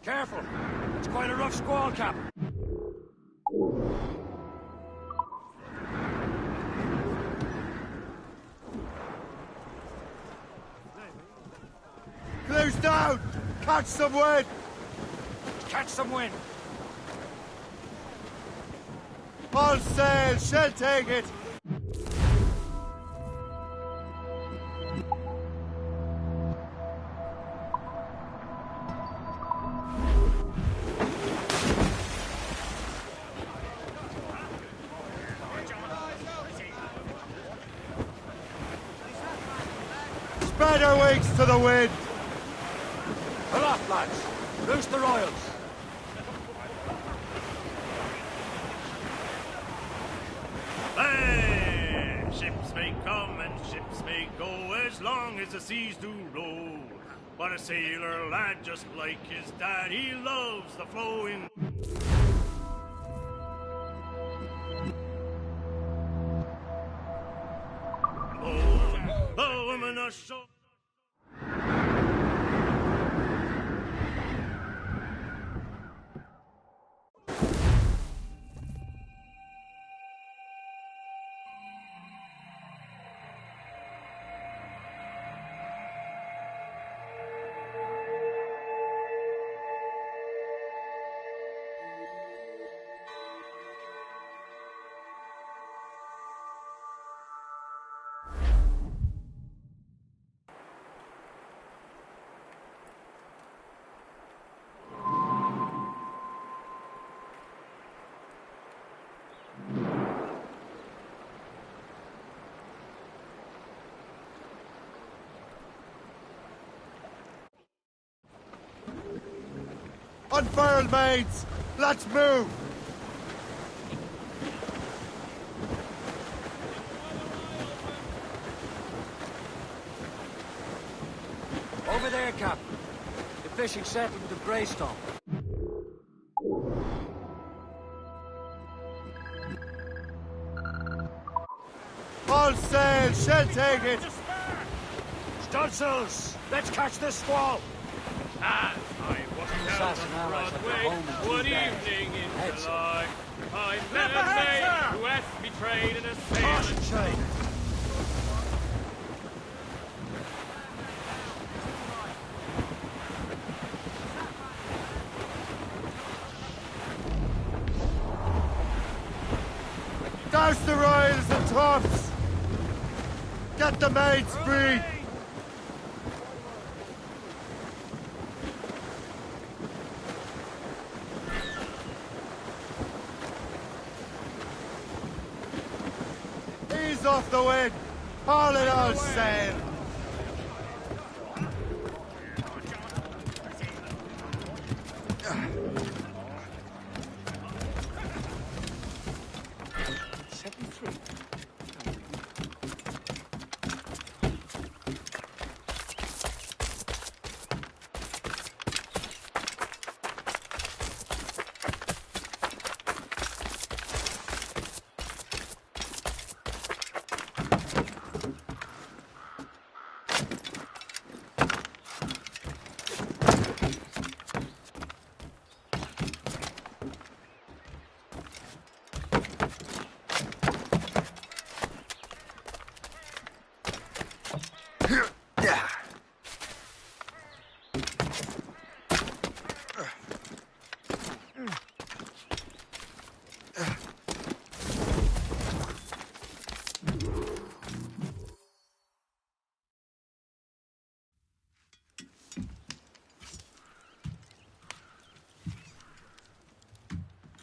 Careful! It's quite a rough squall, Cap.
Close down! Catch some wind!
Catch some wind!
All sail! She'll take it! Spread our wings to the wind!
Aloft, lads! Loose the royals!
Hey! Ships may come and ships may go as long as the seas do roll. But a sailor lad, just like his dad, he loves the flowing. Oh, the women are so.
Unfurl, mates! Let's move!
Over there, Captain. The fishing settled with the Greystone.
All sail! Shall take it!
Studsels! Let's catch this squall!
As I walk down on Broadway, one evening in July, I met a maid who hath betrayed an assailant.
Douse the royals and tops! Get the mates free! Ease off the wind! Haul it all sail!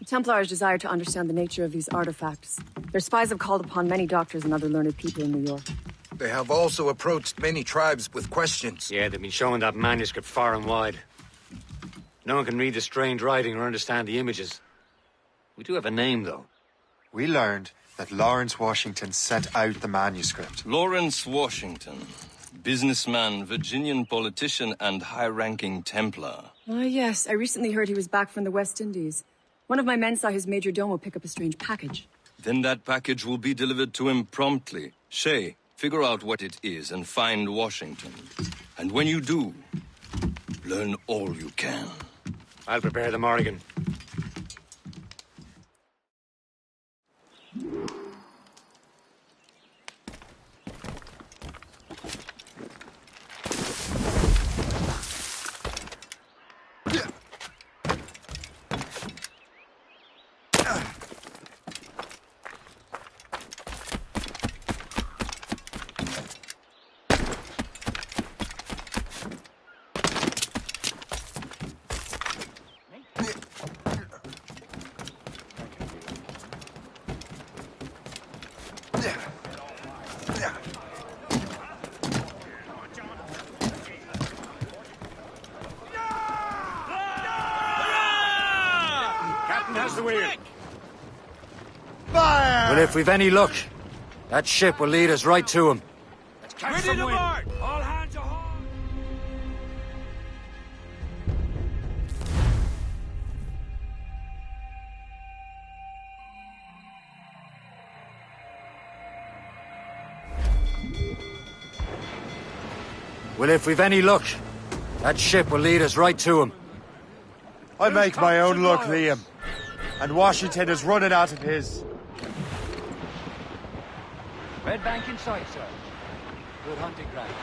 Templars desire to understand the nature of these artifacts. Their spies have called upon many doctors and other learned people in New York.
They have also approached many tribes with questions.
Yeah, they've been showing that manuscript far and wide. No one can read the strange writing or understand the images. We do have a name, though.
We learned that Lawrence Washington sent out the manuscript.
Lawrence Washington. Businessman, Virginian politician, and high-ranking Templar.
Ah, yes. I recently heard he was back from the West Indies. One of my men saw his major domo pick up a strange package.
Then that package will be delivered to him promptly. Shay, figure out what it is and find Washington. And when you do, learn all you can.
I'll prepare the Morrigan.
Captain has the wheel.
Fire!
Well, if we've any luck, That ship will lead us right to him.
Let's catch some wind. All hands ahoy!
Well, if we've any luck, that ship will lead us right to him.
I make my own luck, Liam. And Washington is running out of his.
Red bank in sight, sir. Good hunting ground.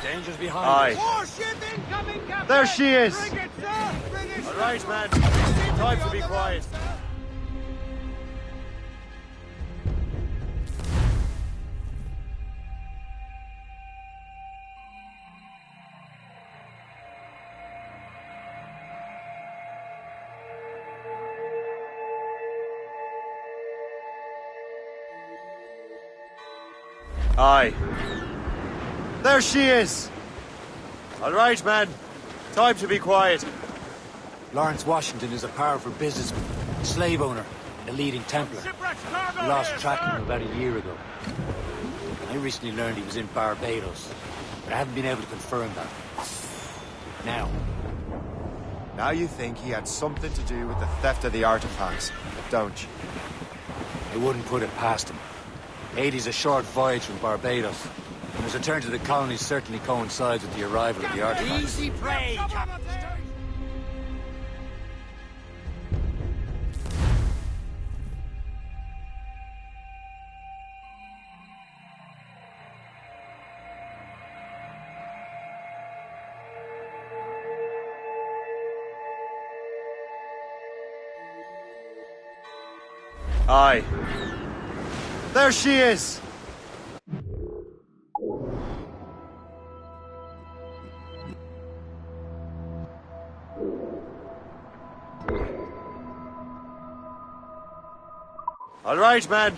Danger's behind
Aye.
us.
Warship incoming, Captain!
There she is.
Bring it, sir! Bring it,
All
sir!
right, man. Time to be quiet. Aye. There she is. All right, man. Time to be quiet.
Lawrence Washington is a powerful businessman, slave owner, and a leading Templar. We lost track of him about a year ago. I recently learned he was in Barbados, but I haven't been able to confirm that.
Now you think he had something to do with the theft of the artifacts, don't you?
I wouldn't put it past him. Haiti's a short voyage from Barbados, and his return to the colonies certainly coincides with the arrival of the artifacts.
Easy prey, Captain!
Aye. There she is. All right, man.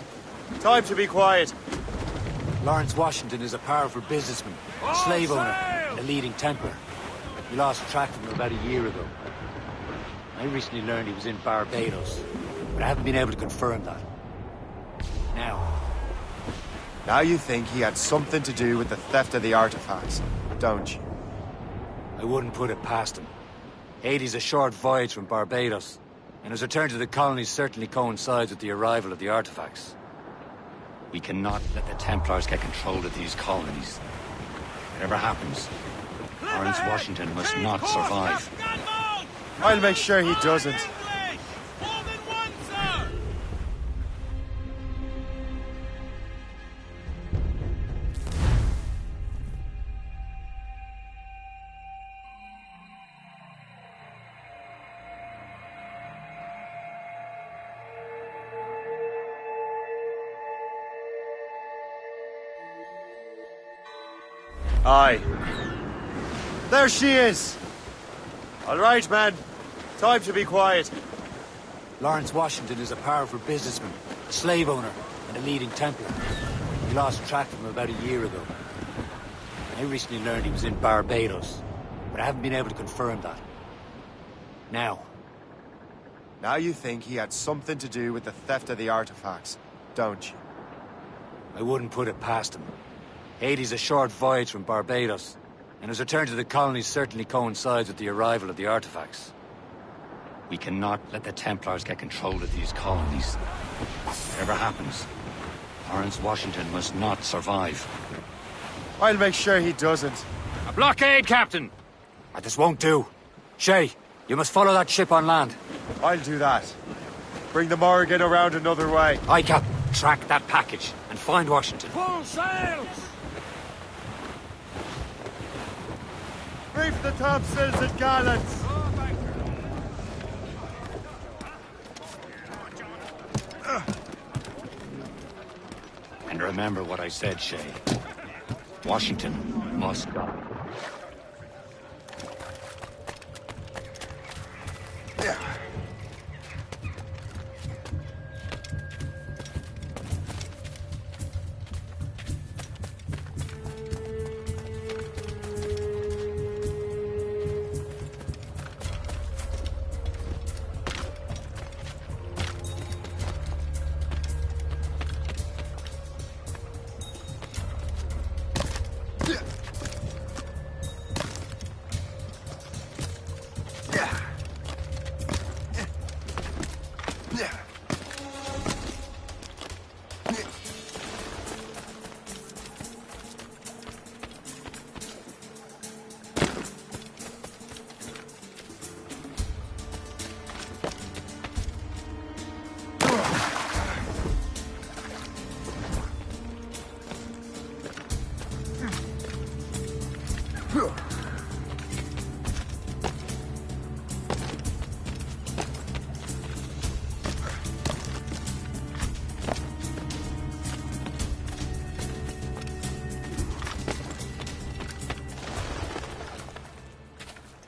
Time to be quiet.
Lawrence Washington is a powerful businessman, slave owner, and a leading Templar. We lost track of him about a year ago. I recently learned he was in Barbados, but I haven't been able to confirm that.
Now you think he had something to do with the theft of the artifacts, don't you?
I wouldn't put it past him. Haiti's a short voyage from Barbados, and his return to the colonies certainly coincides with the arrival of the artifacts. We cannot let the Templars get control of these colonies. Whatever happens, Lawrence Washington must not survive.
I'll make sure he doesn't. Aye. There she is. All right, man. Time to be quiet.
Lawrence Washington is a powerful businessman, slave owner, and a leading Templar. We lost track of him about a year ago. I recently learned he was in Barbados, but I haven't been able to confirm that.
Now you think he had something to do with the theft of the artifacts, don't you?
I wouldn't put it past him. Haiti's a short voyage from Barbados, and his return to the colonies certainly coincides with the arrival of the artifacts. We cannot let the Templars get control of these colonies. Whatever happens, Lawrence Washington must not survive.
I'll make sure he doesn't.
A blockade, Captain! This won't do. Shay, you must follow that ship on land.
I'll do that. Bring the Morrigan around another way.
Aye, Captain. Track that package and find Washington.
Full sails!
Reef the topsails and gallants.
And remember what I said, Shay. Washington must go.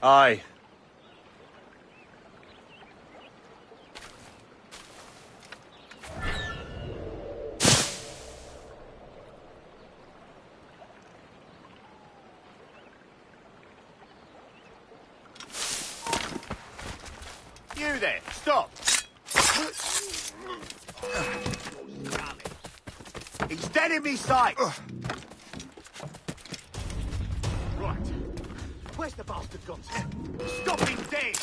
Aye.
You there, stop! He's dead in me sight! Right. Where's the bastard gone to? Stop him dead!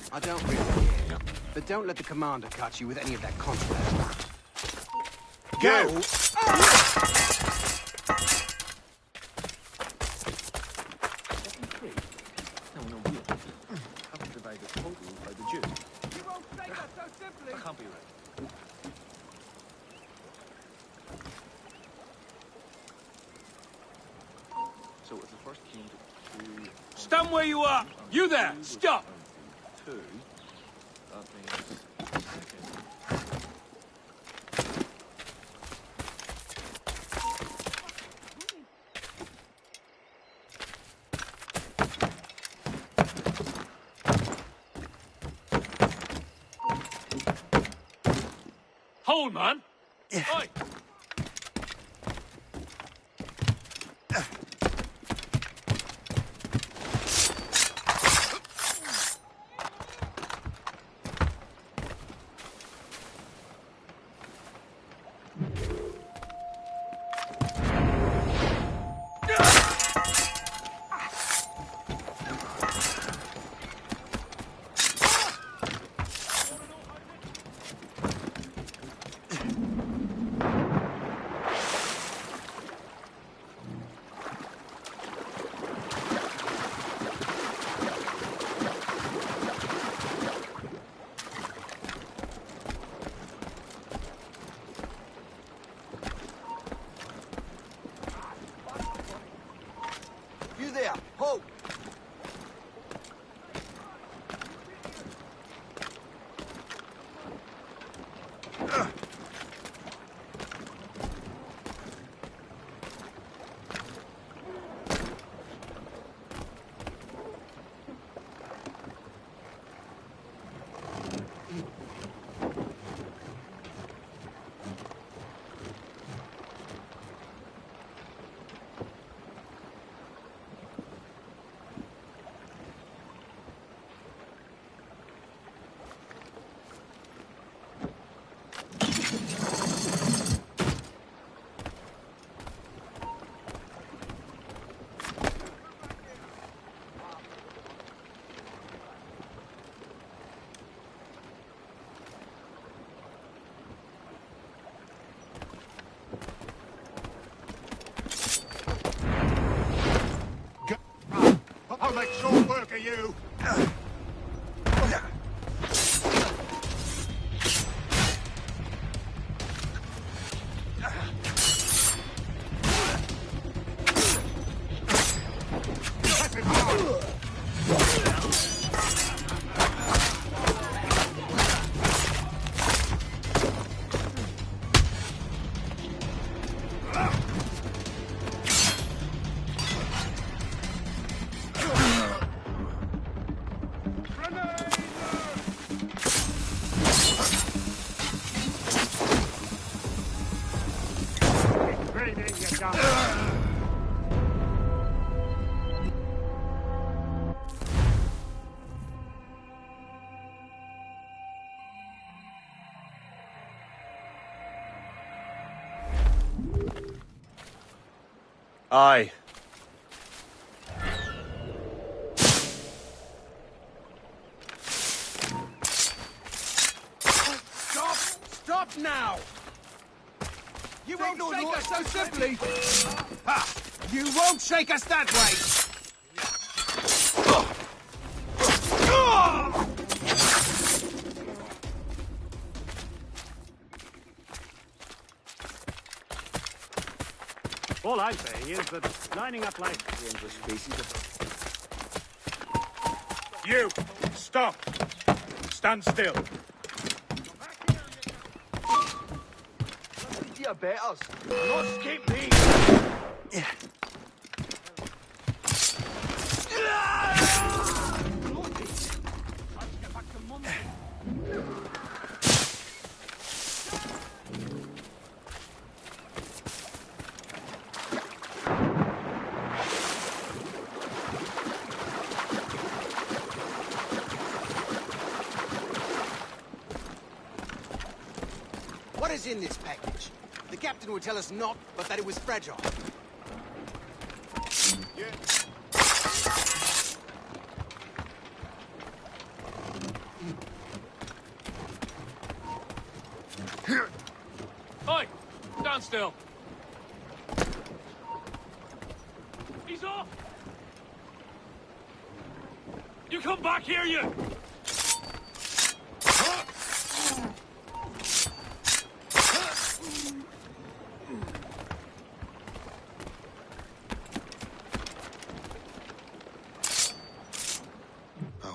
I don't really care, but don't let the commander catch you with any of that contraband.
Go!
Stand where you are! You there! Stop! Hold, man! Oi!
You there! Ho!
I'll make short work of you!
Aye.
Stop! Stop now! You won't shake us so simply! Ha! You won't shake us that way!
All I say is that lining up like...
You! Stop! Stand still.
Diabetes.
Not skip me!
What is in this package? The captain would tell us not, but that it was fragile.
Oi! Stand still. He's off! You come back here, you!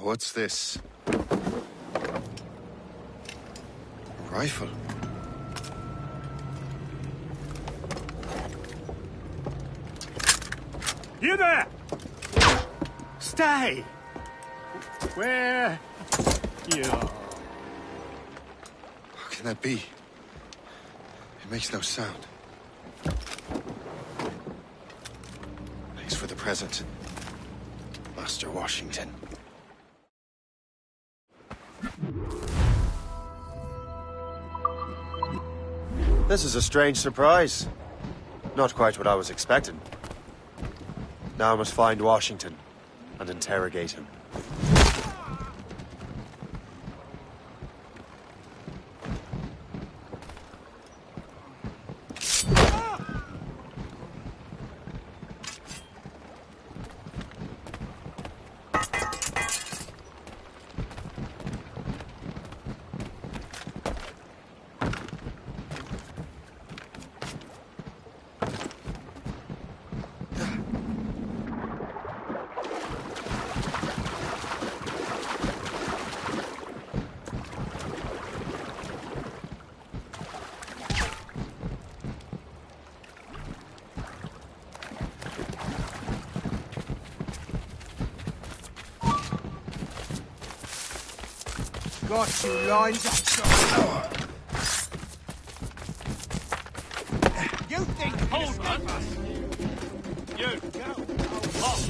What's this? A rifle.
You there! Stay! Where... you are?
How can that be? It makes no sound. Thanks for the present, Master Washington. This is a strange surprise. Not quite what I was expecting. Now I must find Washington and interrogate him.
Got you lines up.
You think... Hold on! You! Off!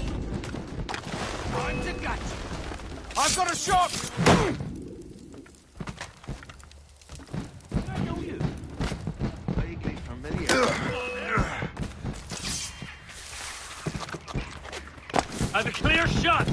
Time to gut! I've got a shot!
That's a clear shot!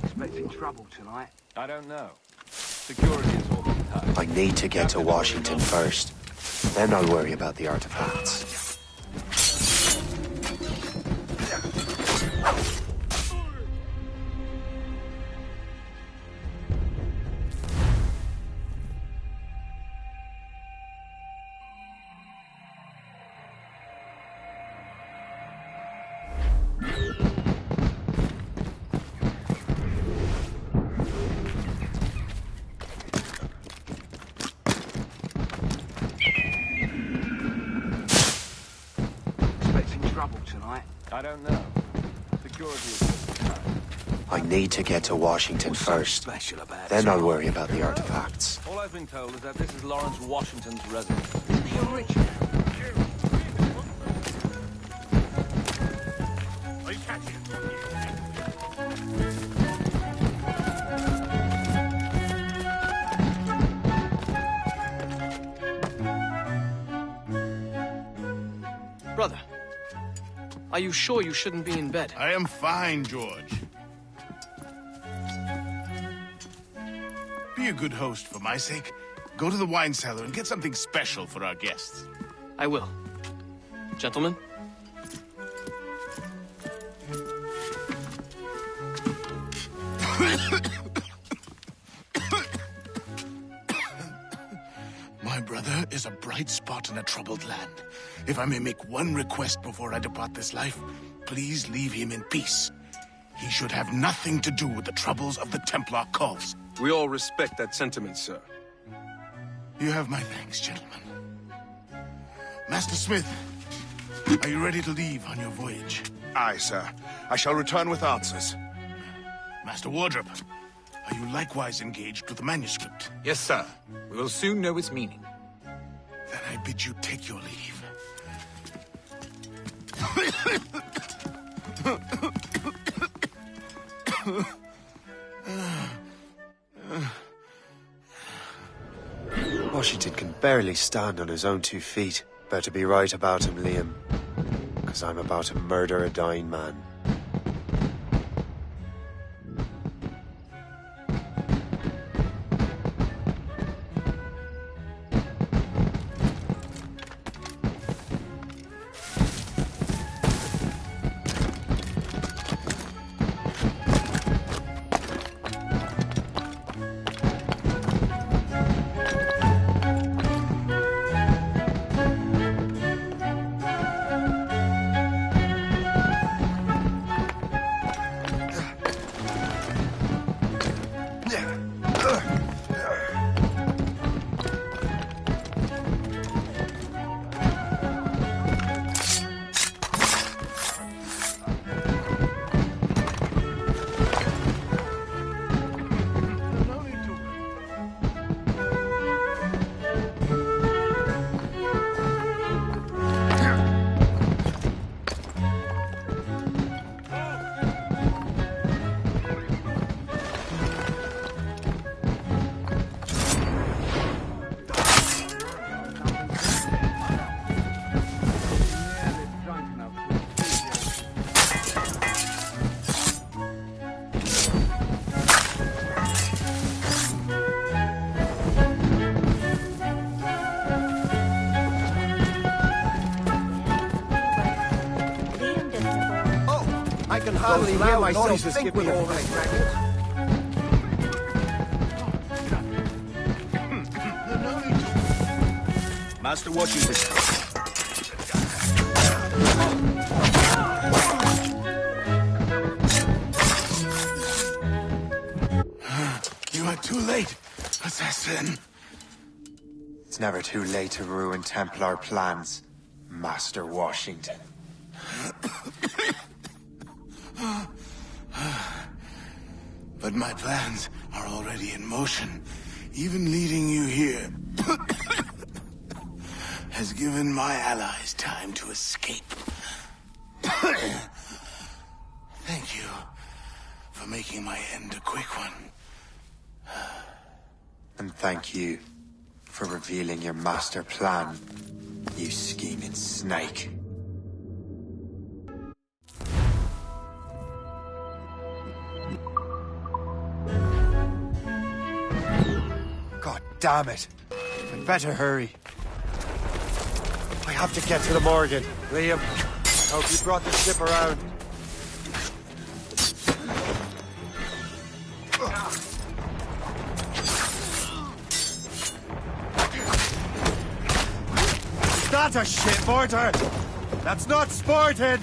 Expecting trouble tonight?
I don't know. Security is all tight.
I need to get to Washington first. Then I'll worry about the artifacts.
I don't know. Security is all tight.
I need to get to Washington first. Then I'll worry about the artifacts.
All I've been told is that this is Lawrence Washington's residence.
I catch you.
Brother, are you sure you shouldn't be in bed?
I am fine, George. Be a good host for my sake. Go to the wine cellar and get something special for our guests.
I will. Gentlemen?
My brother is a bright spot in a troubled land. If I may make one request before I depart this life, please leave him in peace. He should have nothing to do with the troubles of the Templar cause.
We all respect that sentiment, sir.
You have my thanks, gentlemen. Master Smith, are you ready to leave on your voyage?
Aye, sir. I shall return with answers.
Master Wardrop, are you likewise engaged with the manuscript?
Yes, sir. We will soon know its meaning.
Then I bid you take your leave.
Washington can barely stand on his own 2 feet. Better be right about him, Liam. Because I'm about to murder a dying man.
I can hardly hear myself think with all this racket.
Master Washington.
You are too late, assassin.
It's never too late to ruin Templar plans, Master Washington.
But my plans are already in motion. Even leading you here has given my allies time to escape. Thank you for making my end a quick one.
And thank you for revealing your master plan, you scheming snake.
God damn it. I'd better hurry. I have to get to the Morgan. Liam, I hope you brought the ship around. Is that a ship mortar? That's not sporting!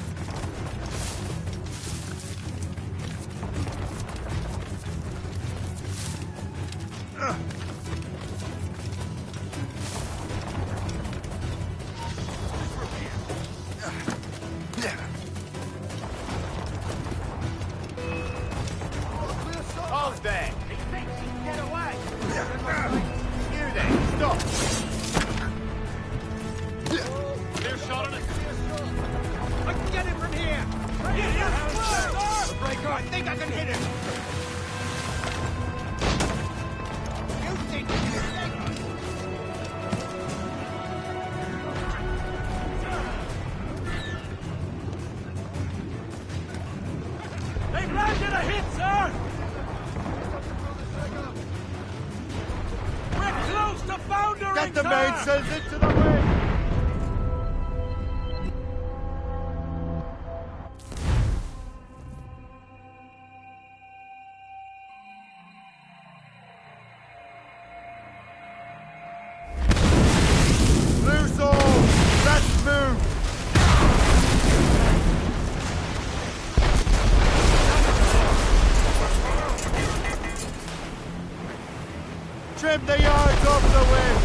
Hold there! He thinks he can get away! You there, stop! Clear shot on it! I can get him from here! The breaker, I think I can hit him! You think you can take us? a hit, sir! We're close to foundering,
Get the
sir!
mainsails into the wind! Loose all! Let's move! Trim the yards off the wind!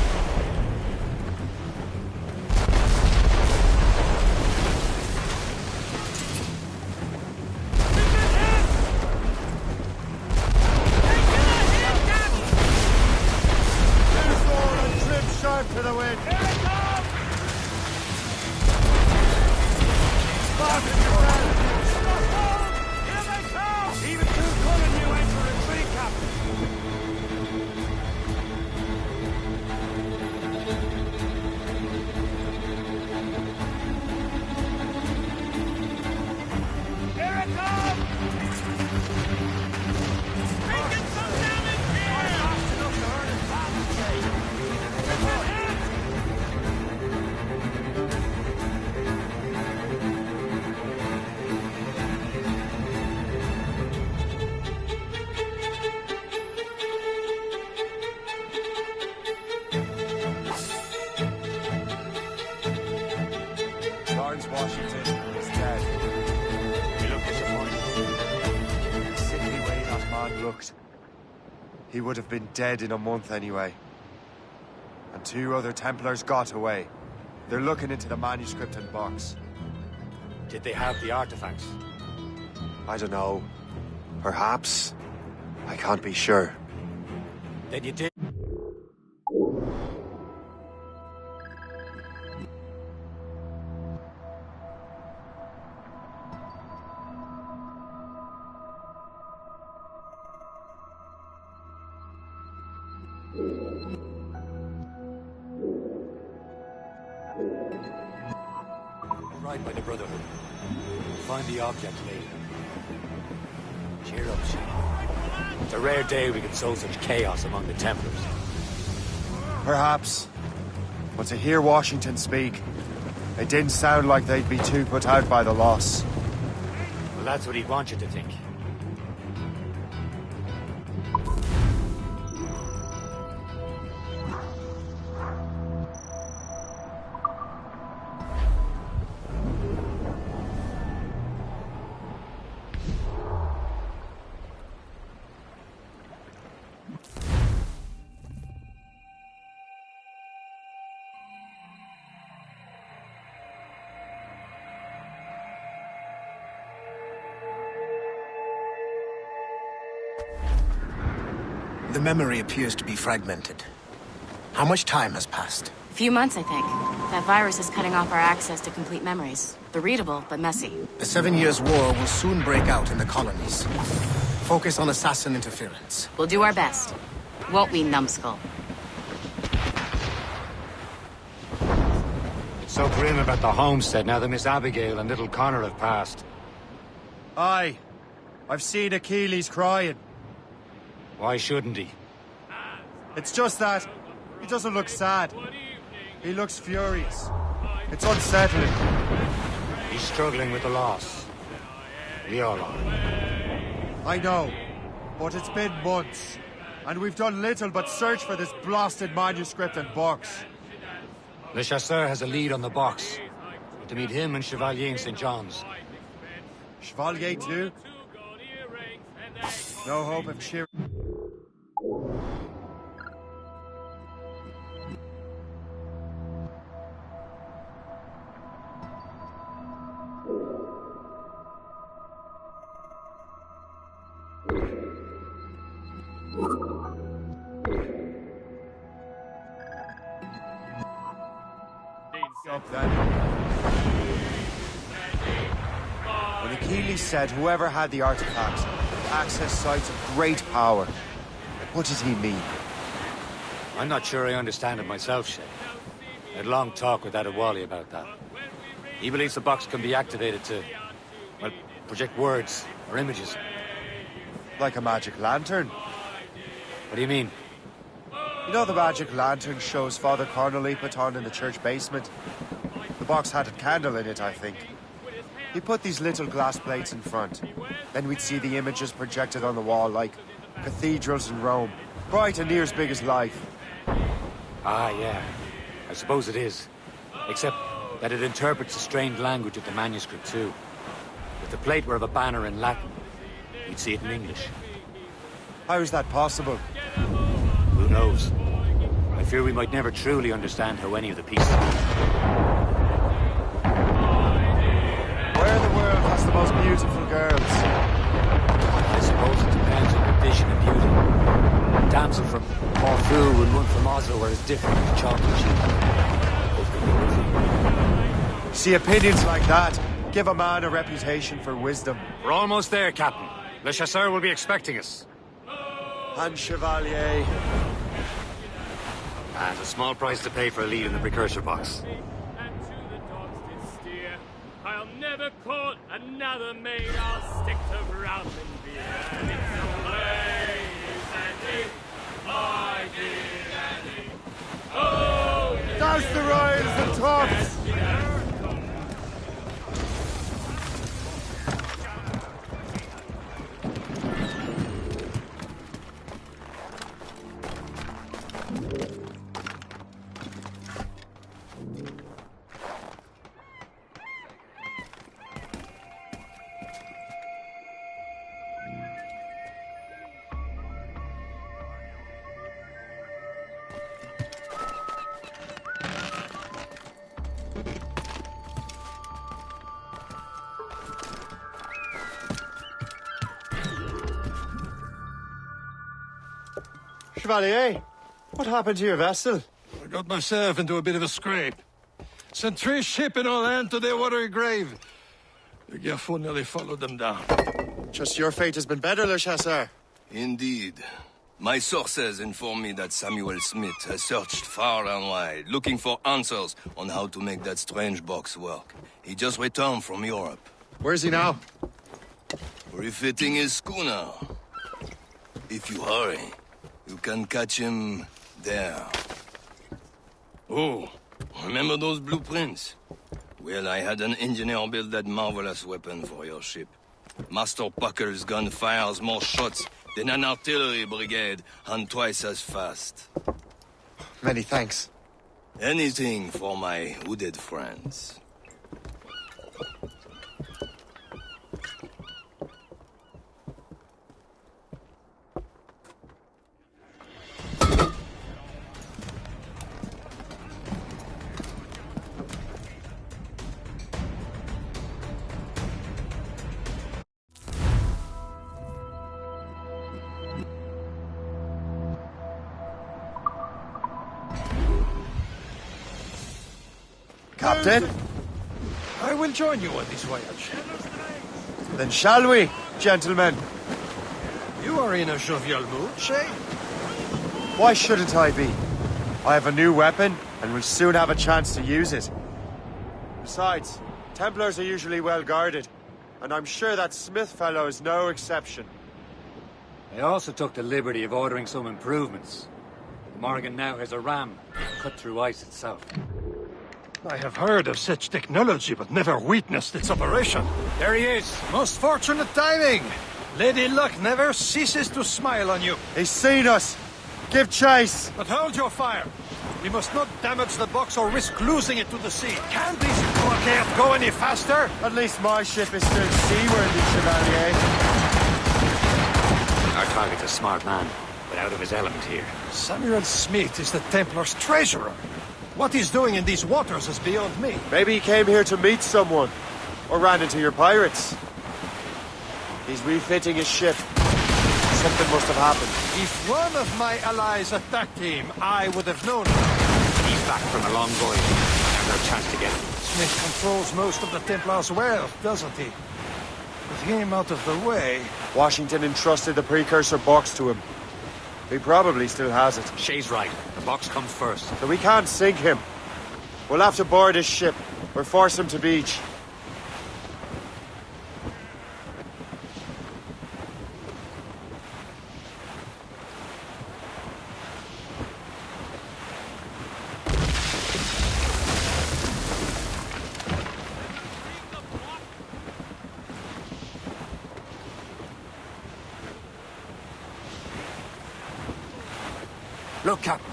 Loose all and trim sharp to the wind! Here it comes! Fasten your belt!
Here they come! Even too calling you in for retreat, Captain! Here it comes! Making some damage here! Fast enough to hurt his
Lawrence Washington is dead.
You look disappointed.
The sickly way that man looked. He would have been dead in a month anyway. And 2 other Templars got away. They're looking into the manuscript and box.
Did they have the artifacts?
I don't know. Perhaps. I can't be sure.
Then you did. Right by the Brotherhood. Find the object later. Cheer up, Shane. It's a rare day we can sow such chaos among the Templars.
Perhaps. But to hear Washington speak, it didn't sound like they'd be too put out by the loss.
Well, that's what he'd want you to think.
The memory appears to be fragmented. How much time has passed?
A few months, I think. That virus is cutting off our access to complete memories. They're readable, but messy.
The 7 Years' War will soon break out in the colonies. Focus on assassin interference.
We'll do our best. Won't we, numbskull?
It's so grim about the homestead now that Miss Abigail and little Connor have passed.
Aye. I've seen Achilles crying.
Why shouldn't he?
It's just that he doesn't look sad. He looks furious. It's unsettling.
He's struggling with the loss. We all are.
I know, but it's been months, and we've done little but search for this blasted manuscript and box.
Le Chasseur has a lead on the box. To meet him and Chevalier in St. John's.
Chevalier too? No hope of cheer. When Achilles said whoever had the artifacts would access sites of great power, what did he mean?
I'm not sure I understand it myself, Shay. I had a long talk with Adewale about that. He believes the box can be activated to, well, project words or images.
Like a magic lantern.
What do you mean?
You know the magic lantern shows Father Connolly put on in the church basement? The box had a candle in it, I think. He put these little glass plates in front. Then we'd see the images projected on the wall like cathedrals in Rome. Bright and near as big as life.
Ah, yeah. I suppose it is. Except that it interprets the strange language of the manuscript, too. If the plate were of a banner in Latin, we'd see it in English.
How is that possible?
Who knows? I fear we might never truly understand how any of the pieces meet.
Where in the world has the most beautiful girls?
I suppose it depends on your vision of beauty. A damsel from Corfu and one from Oslo are as different as a chocolate chip. Both can be lovely.
See, opinions like that give a man a reputation for wisdom.
We're almost there, Captain. Le Chasseur will be expecting us.
And Chevalier.
And a small price to pay for a lead in the precursor box.
And to the dogs did steer. I'll never court another maid. I'll stick to brown and beer. And it's a ladies and it, I did and it. Oh,
douse the royals and tops! Chevalier, what happened to your vessel?
I got myself into a bit of a scrape. Sent 3 ships in all hand to their watery grave. The Garfou nearly followed them down.
Just your fate has been better, Le Chasseur.
Indeed. My sources inform me that Samuel Smith has searched far and wide, looking for answers on how to make that strange box work. He just returned from Europe.
Where's he now?
Refitting his schooner. If you hurry, you can catch him there. Oh, remember those blueprints? Well, I had an engineer build that marvelous weapon for your ship. Master Puckle's gun fires more shots than an artillery brigade, and twice as fast.
Many thanks.
Anything for my hooded friends.
Captain?
I will join you on this voyage.
Then shall we, gentlemen?
You are in a jovial mood, Shay?
Why shouldn't I be? I have a new weapon, and will soon have a chance to use it. Besides, Templars are usually well guarded, and I'm sure that Smith fellow is no exception.
I also took the liberty of ordering some improvements. The Morgan now has a ram cut through ice itself.
I have heard of such technology, but never witnessed its operation.
There he is!
Most fortunate timing! Lady Luck never ceases to smile on you.
He's seen us! Give chase!
But hold your fire. We must not damage the box or risk losing it to the sea. Can this blockade go any faster?
At least my ship is still seaworthy, Chevalier.
Our target's a smart man, but out of his element here.
Samuel Smith is the Templar's treasurer. What he's doing in these waters is beyond me.
Maybe he came here to meet someone, or ran into your pirates. He's refitting his ship. Something must have happened.
If one of my allies attacked him, I would have known it.
He's back from a long voyage. There's no chance to get him.
Smith controls most of the Templars' wealth, doesn't he? With him out of the way...
Washington entrusted the precursor box to him. He probably still has it.
Shay's right. The box comes first.
So we can't sink him. We'll have to board his ship, or force him to beach.
Look, Captain.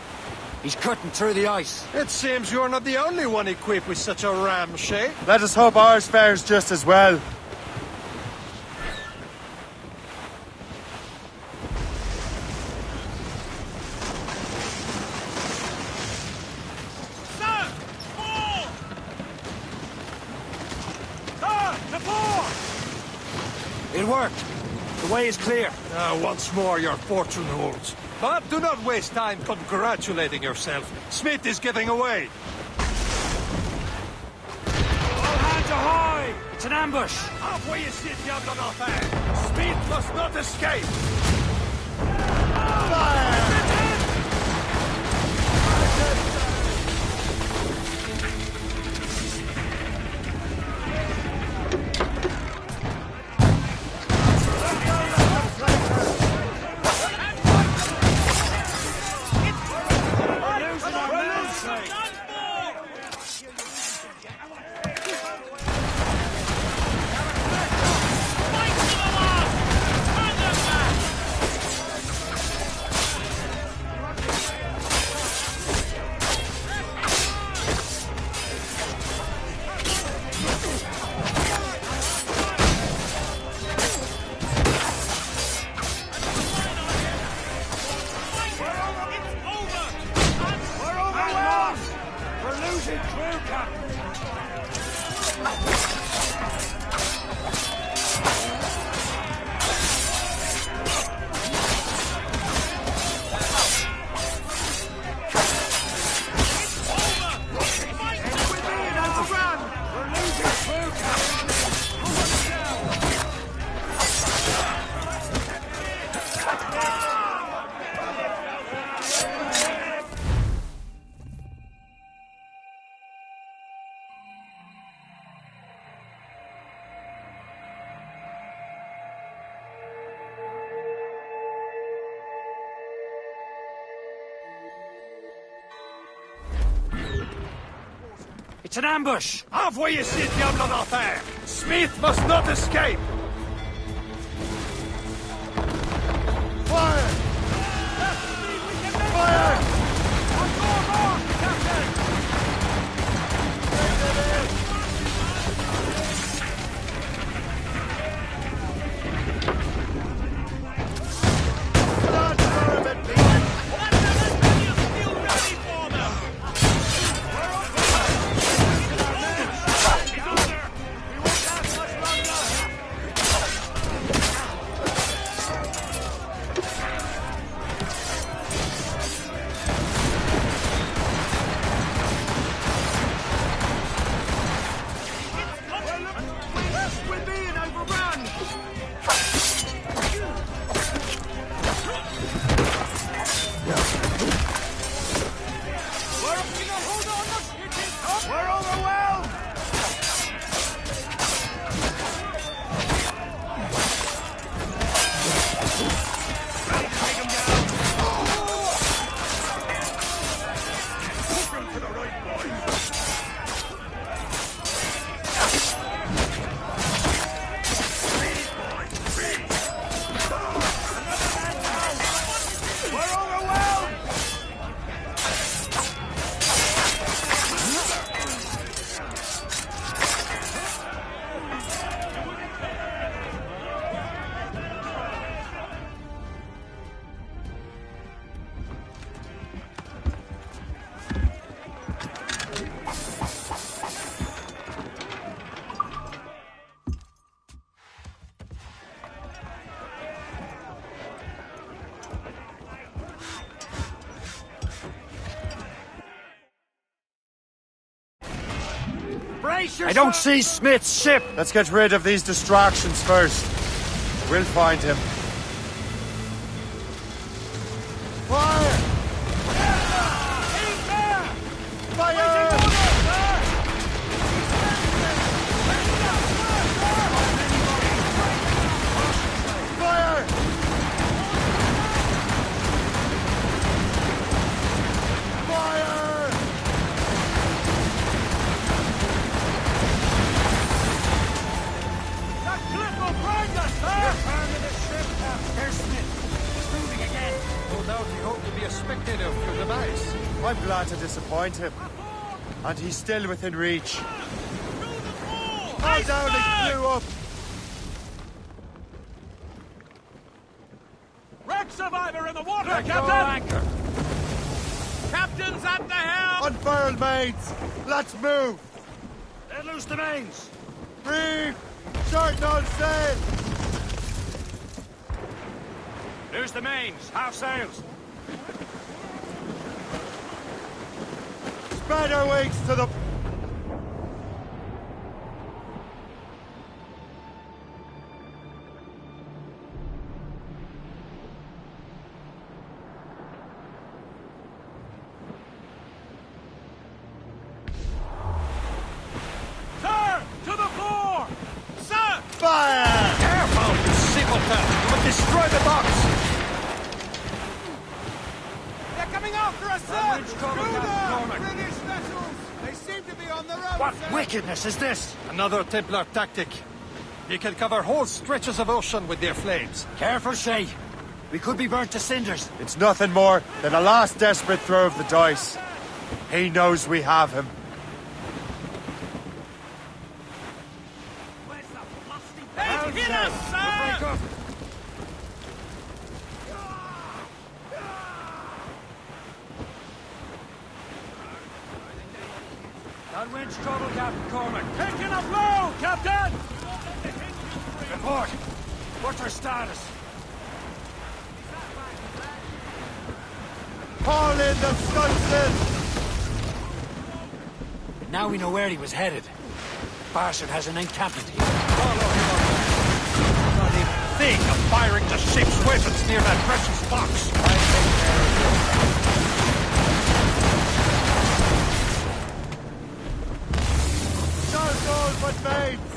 He's cutting through the ice.
It seems you're not the only one equipped with such a ram, Shay.
Let us hope ours fares just as well.
It worked. The way is clear.
Once more, your fortune holds. But do not waste time congratulating yourself. Smith is giving away.
All hands ahoy! It's an ambush.
Envoyez ces diables en enfer. Smith must not escape.
It's an ambush!
Envoyez ces diables en enfer! Smith must not escape! Fire! Fire!
I don't see Smith's ship!
Let's get rid of these distractions first. We'll find him. Fire! Fire! Fire! Fire!
That cliff will bring us, sir!
find him. And he's still within reach. Fall down and blew up!
Wreck survivor in the water,
Let go
Captain!
anchor.
Captain's at the helm!
Unfurled mains! Let's move!
Let loose the mains!
Reef! Short all sail!
Loose the mains! Half sails!
Spread our wings to the...
Sir! To the fore! Sir!
Fire!
Careful, you simpleton! You will destroy the box!
They're coming after us, sir! Schooner! British vessels! They seem to be on the road,
What
sir!
wickedness is this? Another Templar tactic. They can cover whole stretches of ocean with their flames.
Careful, Shay. We could be burnt to cinders.
It's nothing more than a last desperate throw of the dice. He knows we have him.
They've hit us, sir!
That wind's trouble, Captain Cormac.
Taking a blow, Captain!
Report. What's our status?
Haul in the stunsail!
Now we know where he was headed. Bastard has an encampment here.
Follow him up. Not even think of firing the ship's weapons near that precious box.
I'll take care of it.
Short all but mains!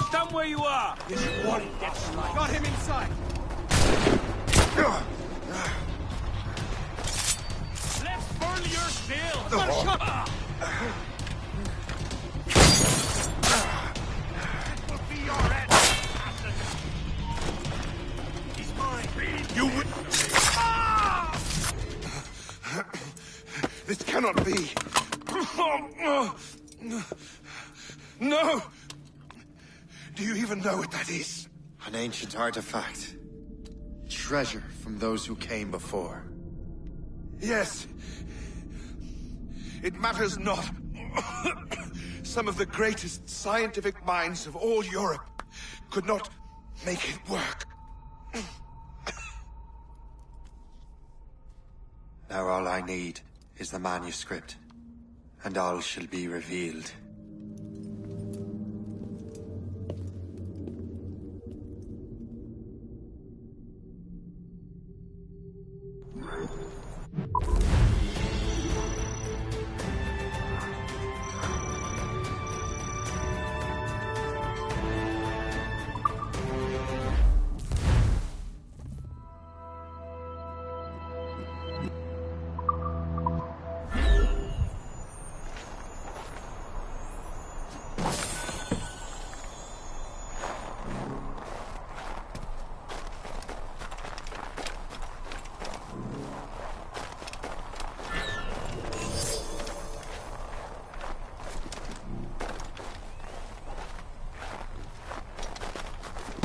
Stand where you are! This warning gets light. Got him inside! Let's burn your sail! This will be your end, bastard! He's mine! You would...
This cannot be. No! Do you even know what that is?
An ancient artifact. Treasure from those who came before.
Yes. It matters not. Some of the greatest scientific minds of all Europe could not make it work.
Now all I need is the manuscript, and all shall be revealed.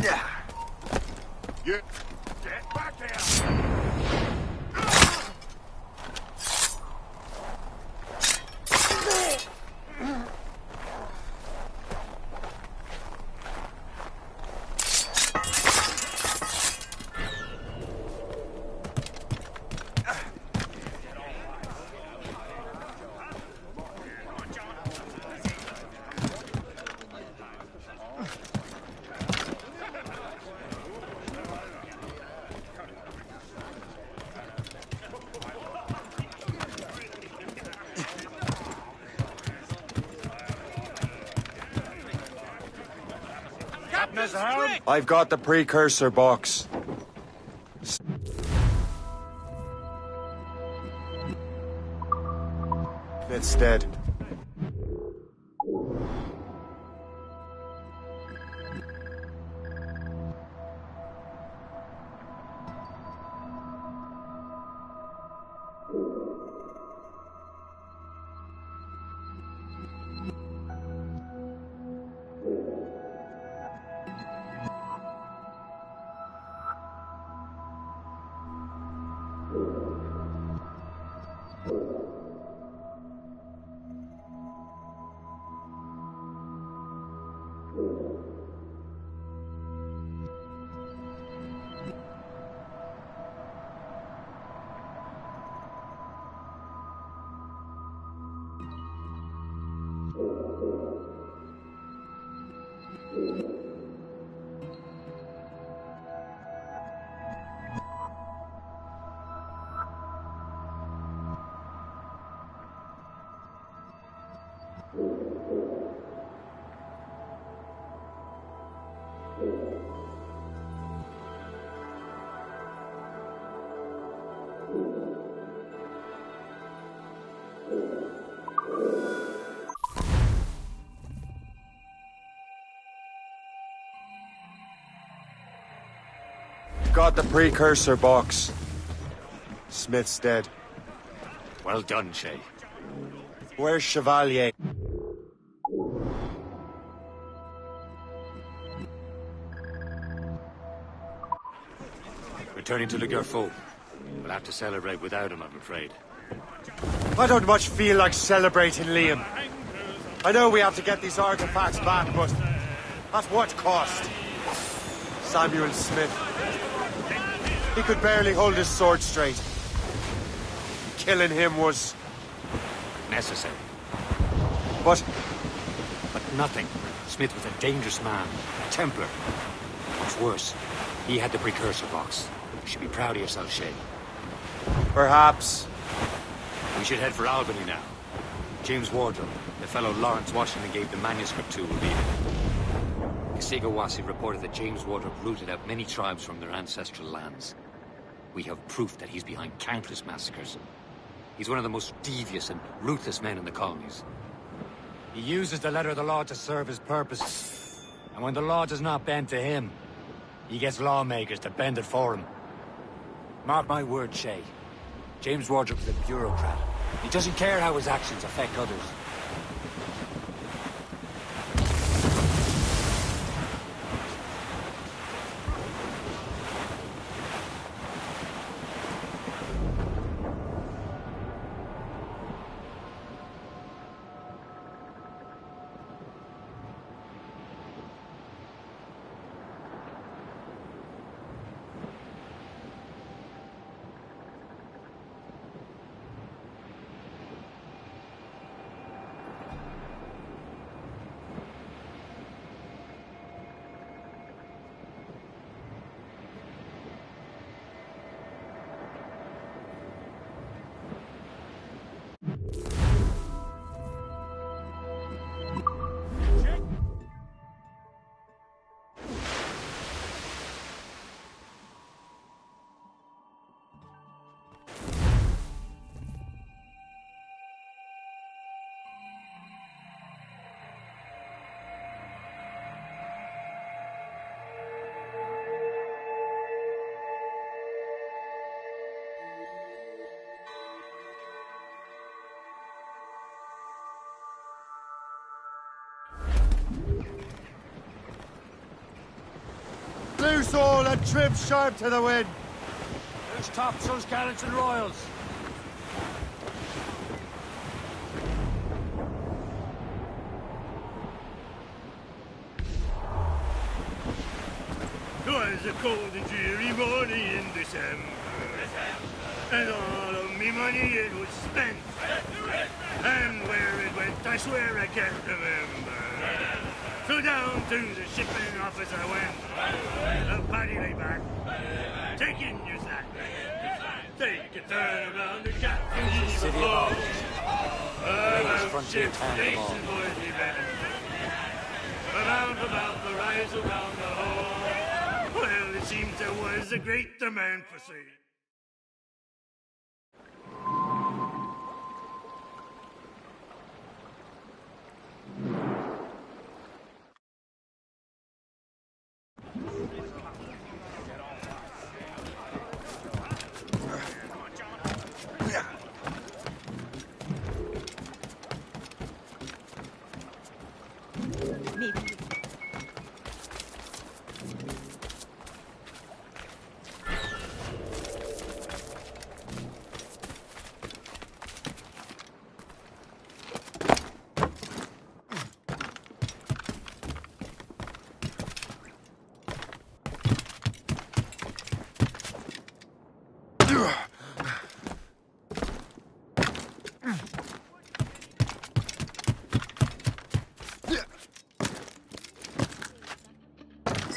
Yeah.
Get back there!
I've got the precursor box. It's dead. Got the precursor box. Smith's dead.
Well done, Shay.
Where's Chevalier?
Returning to Le Gerfaut. We'll have to celebrate without him, I'm afraid.
I don't much feel like celebrating, Liam. I know we have to get these artifacts back, but at what cost? Samuel Smith. He could barely hold his sword straight. Killing him was...
necessary.
But
nothing. Smith was a dangerous man. A Templar. What's worse, he had the precursor box. You should be proud of yourself, Shay.
Perhaps.
We should head for Albany now. James Wardrobe, the fellow Lawrence Washington gave the manuscript to, will be there. Kasigawasi reported that James Wardrobe rooted out many tribes from their ancestral lands. We have proof that he's behind countless massacres. He's one of the most devious and ruthless men in the colonies. He uses the letter of the law to serve his purposes. And when the law does not bend to him, he gets lawmakers to bend it for him. Mark my word, Shay. James Wardrobe is a bureaucrat. He doesn't care how his actions affect others.
Loose all and trim sharp to the wind.
There's topsails, gallants, and royals.
Twas a cold and dreary morning in December, and all of me money it was spent. And where it went, I swear I can't remember. So down to the shipping office I went. The party lay back, taking your sack. Take a turn around the captain's
City of
floor.
Biggest frontier town of all.
About the rise around the hall. Well, it seems there was a great demand for sea.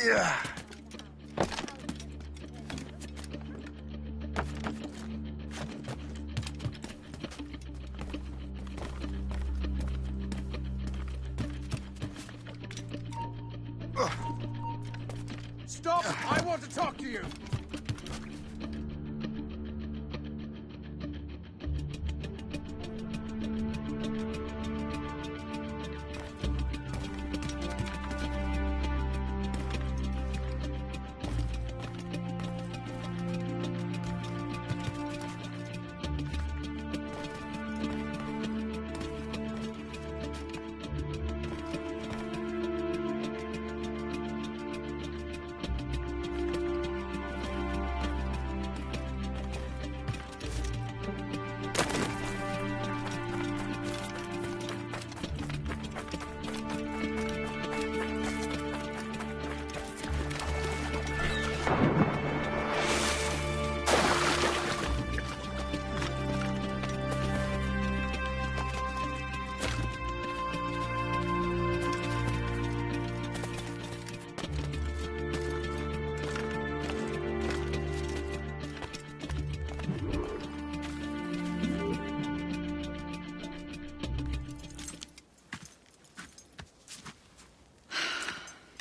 Yeah.
Stop! I want to talk to you!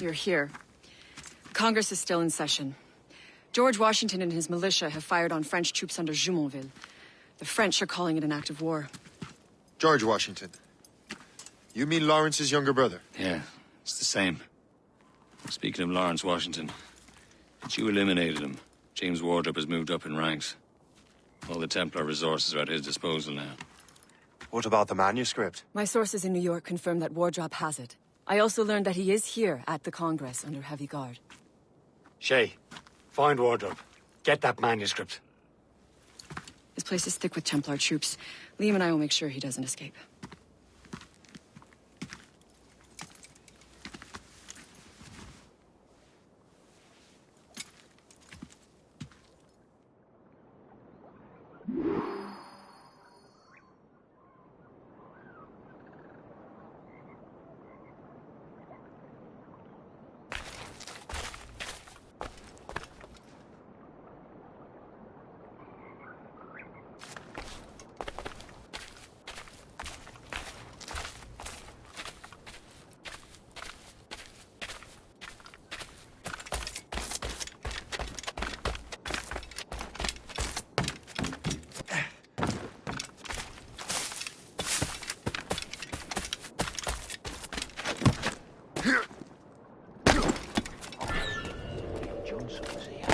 You're here. Congress is still in session. George Washington and his militia have fired on French troops under Jumonville. The French are calling it an act of war.
George Washington. You mean Lawrence's younger brother?
Yeah, it's the same. Speaking of Lawrence Washington, but you eliminated him. James Wardrop has moved up in ranks. All the Templar resources are at his disposal now.
What about the manuscript?
My sources in New York confirm that Wardrop has it. I also learned that he is here at the Congress under heavy guard.
Shay, find Wardrop. Get that manuscript.
This place is thick with Templar troops. Liam and I will make sure he doesn't escape.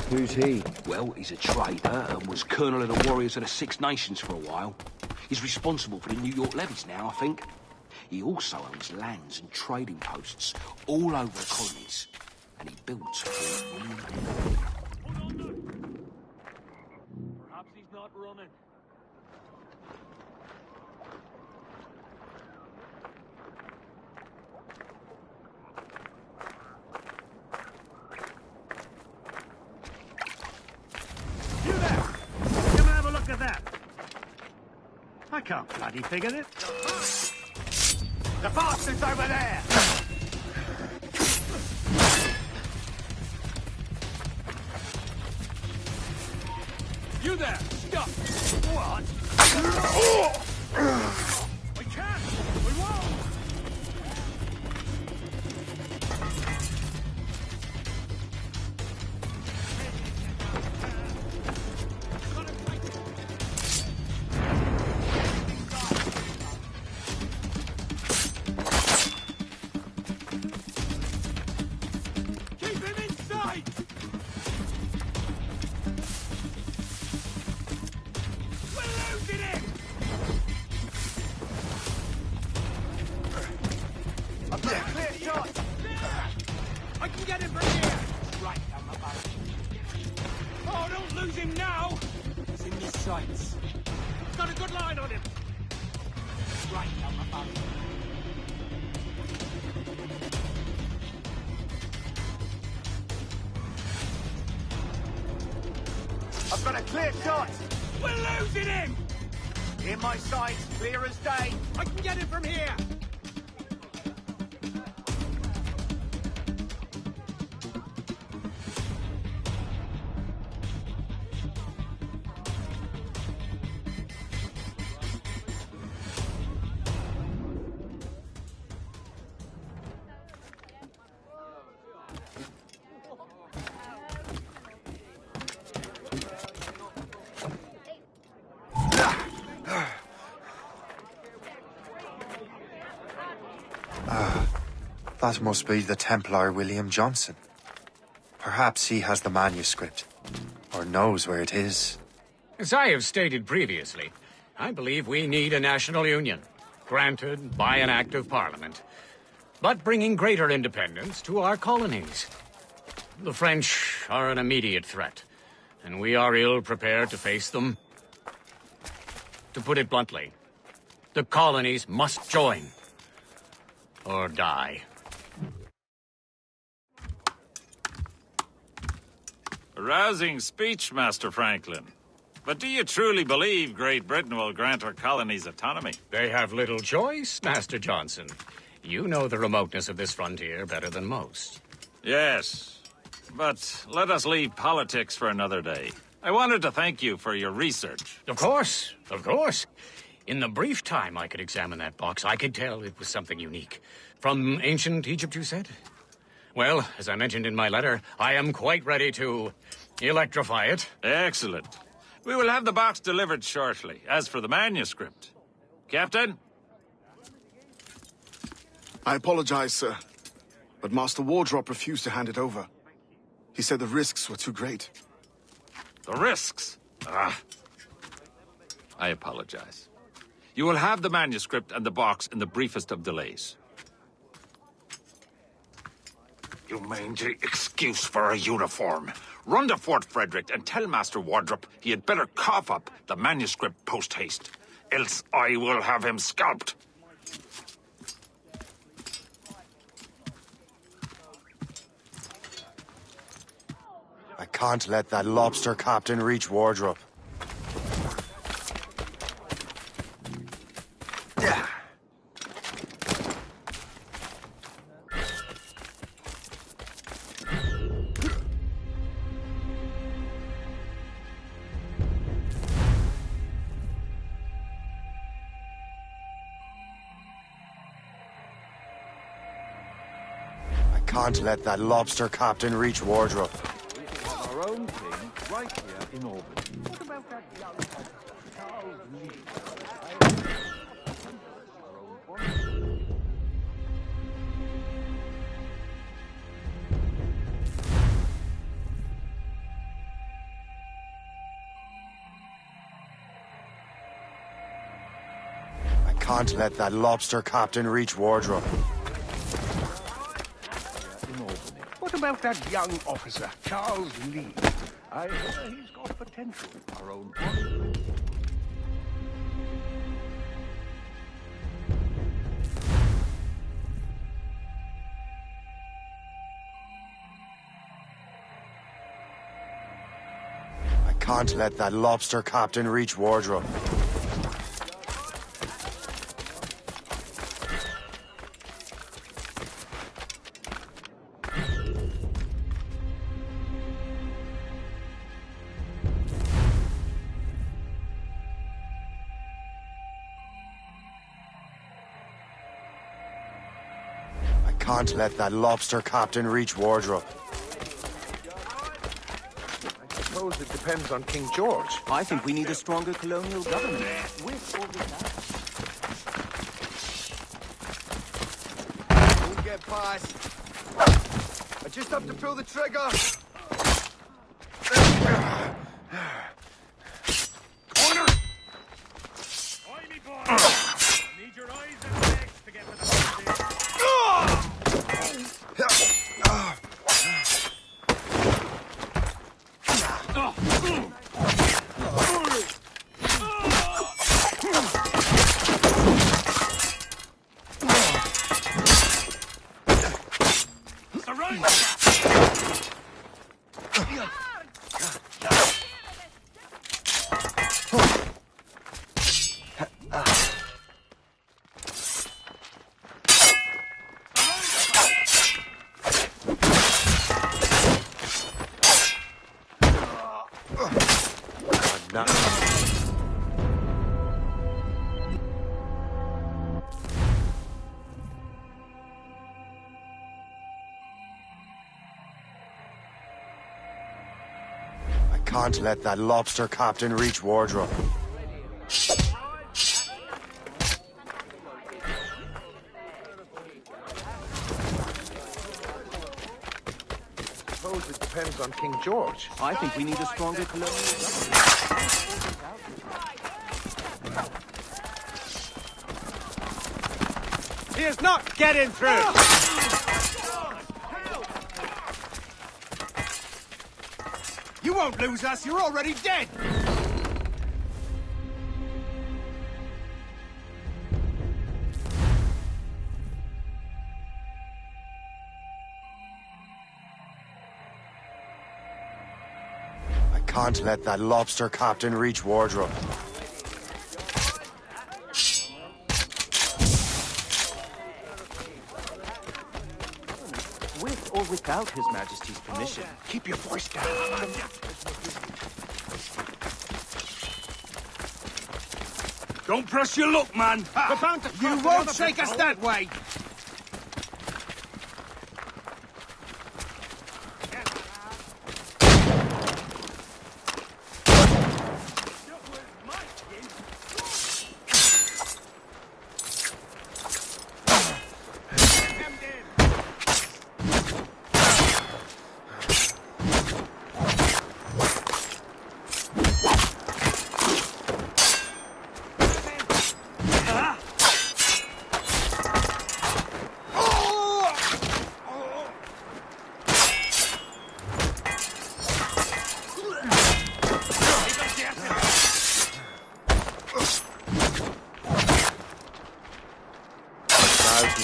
Who's he? Well, he's a traitor and was colonel of the Warriors of the Six Nations for a while. He's responsible for the New York levies now, I think. He also owns lands and trading posts all over the colonies. And he builds for William.
Perhaps he's not running.
You there! Come and have a look at that. I can't bloody figure it. The bastard's over there!
You there! Stop!
What? We can't! We won't!
Keep him in sight! We're losing him!
I've got a clear shot!
I can get him from here! Right down the barrel. Oh, don't lose him now! He's in your sights. Got a good line on him! Right down the barrel.
I've got a clear shot!
We're losing him!
In my sights, clear as day!
I can get him from here!
That must be the Templar William Johnson. Perhaps he has the manuscript, or knows where it is.
As I have stated previously, I believe we need a national union, granted by an act of parliament, but bringing greater independence to our colonies. The French are an immediate threat, and we are ill prepared to face them. To put it bluntly, the colonies must join, or die.
A rousing speech, Master Franklin. But do you truly believe Great Britain will grant our colonies autonomy?
They have little choice, Master Johnson. You know the remoteness of this frontier better than most.
Yes, but let us leave politics for another day. I wanted to thank you for your research.
Of course, of course. In the brief time I could examine that box, I could tell it was something unique. From ancient Egypt, you said? Well, as I mentioned in my letter, I am quite ready to electrify it.
Excellent. We will have the box delivered shortly. As for the manuscript... Captain?
I apologize, sir, but Master Wardrop refused to hand it over. He said the risks were too great.
The risks? Ah. I apologize. You will have the manuscript and the box in the briefest of delays.
You mangy excuse for a uniform. Run to Fort Frederick and tell Master Wardrop he had better cough up the manuscript post-haste. Else I will have him scalped.
I can't let that lobster captain reach Wardrop. Can't let that lobster captain reach Wardrop.
Our own king, right here in Albany. What about that young Charles Lee?
I can't let that lobster captain reach Wardrop.
What about that young officer, Charles Lee? I hear he's got potential. Our own
I can't let that lobster captain reach Wardrop. Can't let that lobster captain reach Wardrop.
I suppose it depends on King George.
I think we need a stronger colonial government.
With or without.
We'll get past. I just have to pull the trigger.
Corner! Oi, me boy! I need your eyes and legs to get to the bottom.
Can't let that lobster captain reach Wardrop.
suppose it depends on King George.
I think we need a stronger colonial
He is not getting through! You won't lose us, you're already dead!
I can't let that lobster captain reach Wardrobe.
With or without His Majesty's permission.
Keep your voice down.
Don't press your luck, man.
We're bound to
You won't shake us that way.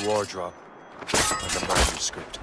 Wardrobe and the manuscript.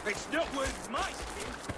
It's not worth my skin.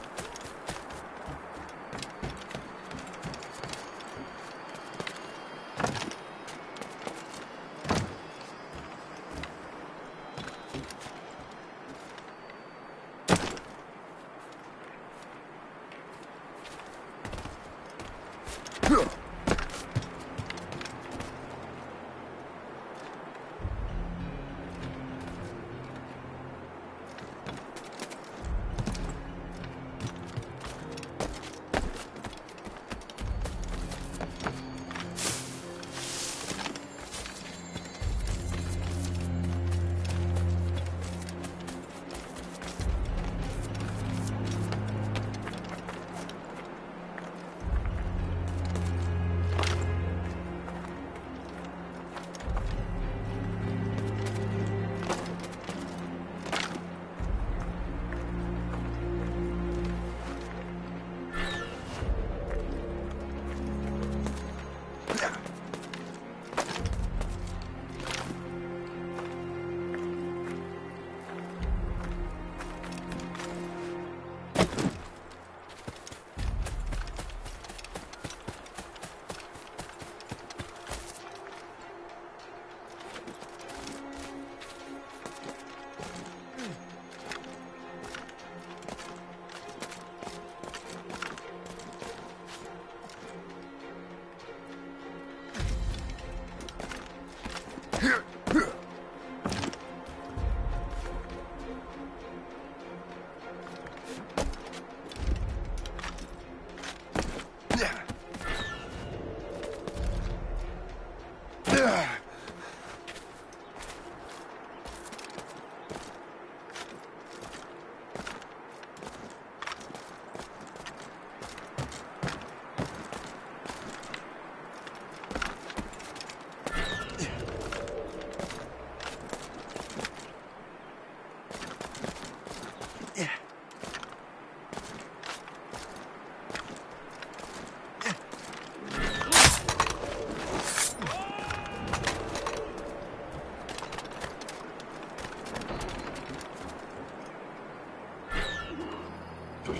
Get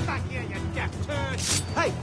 back here, you deaf turd! Hey!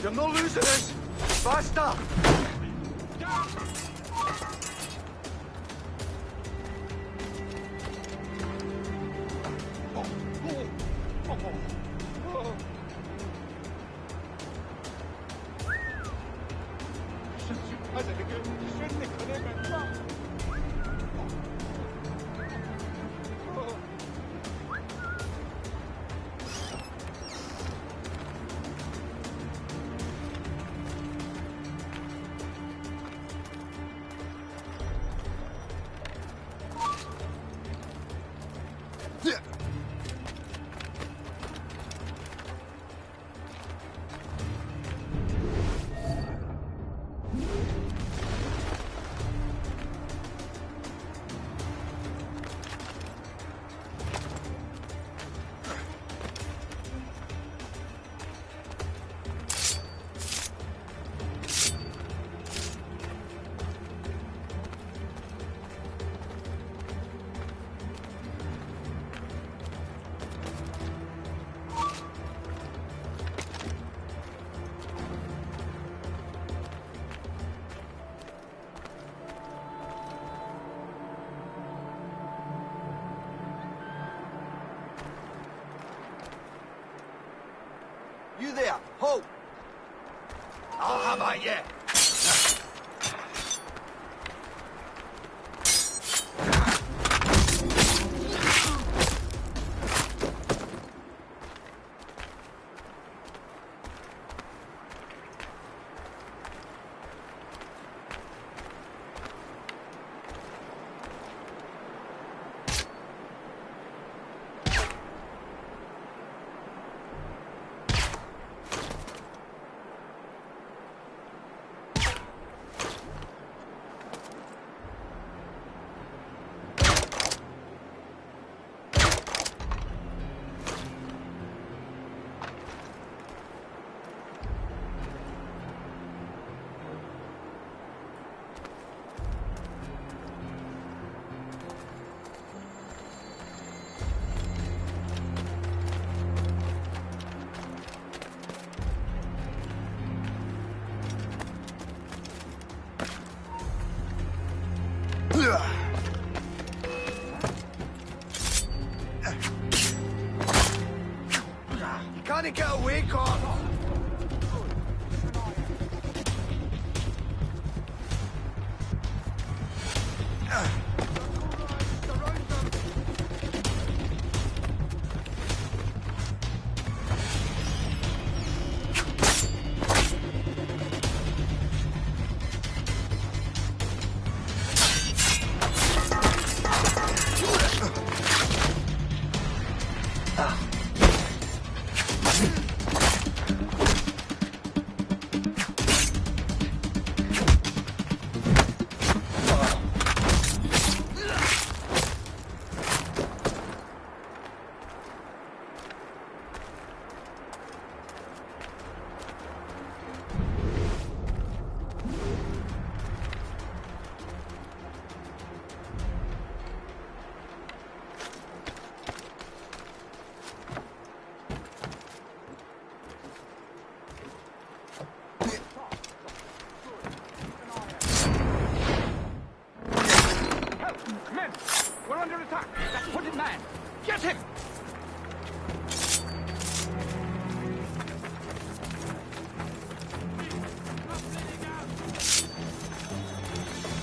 You're not losing this! Faster! You there, ho! I'll have at you! You can't get away, Carl!
him!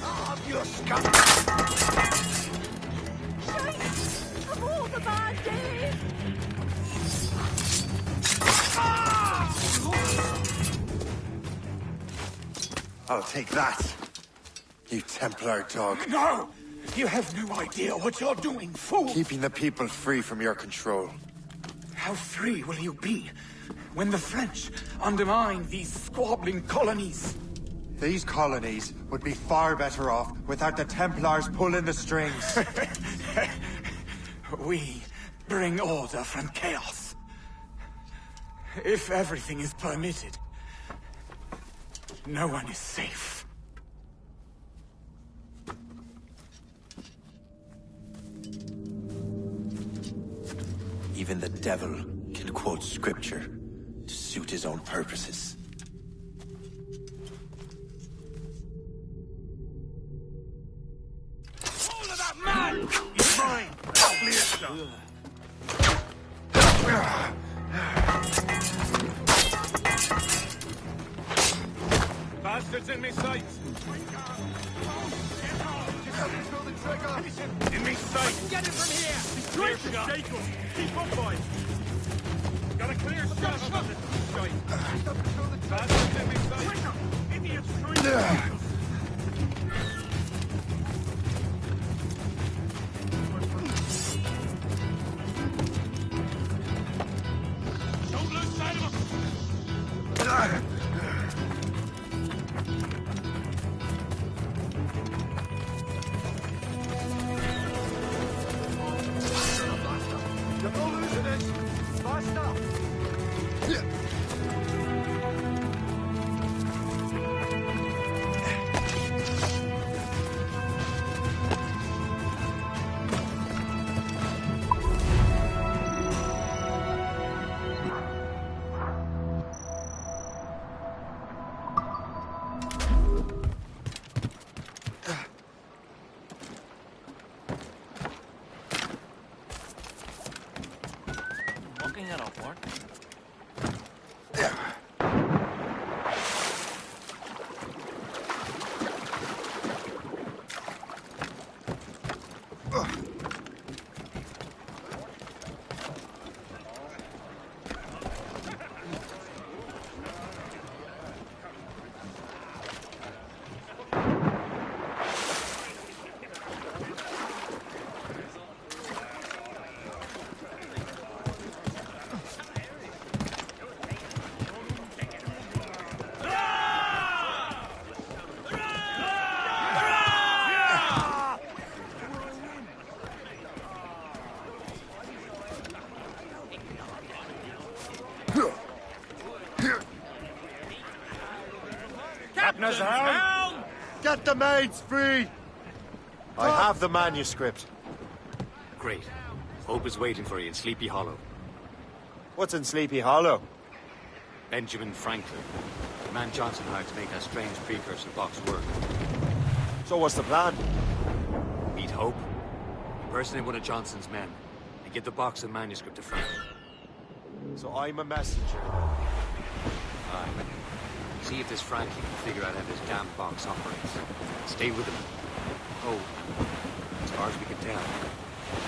Of your scum!
Of all the bad days!
I'll take that, you Templar dog.
No! You have no idea what you're doing, fool!
Keeping the people free from your control.
How free will you be when the French undermine these squabbling colonies?
These colonies would be far better off without the Templars pulling the strings.
We bring order from chaos. If everything is permitted, no one is safe.
Even the devil can quote scripture to suit his own purposes.
All of that man! He's mine! Clear stuff.
Bastards in me sights! In me sight!
Get him from here!
He's trying to shake us! Keep up, boys! Got a clear shot of us! Bastards in me sight! Idiots trying to shake us! Don't lose sight of us!
You're not losing it! Fast up!
Walking it off, Mark.
Captain Helm! Get the maids free! I have the manuscript.
Great. Hope is waiting for you in Sleepy Hollow.
What's in Sleepy Hollow?
Benjamin Franklin. The man Johnson hired to make that strange precursor box work.
So what's the plan?
Meet Hope, impersonate one of Johnson's men, and give the box and manuscript to Franklin.
So I'm a messenger.
Aye. See if this Franklin can figure out how this damn box operates. Stay with him. Oh, as far as we can tell,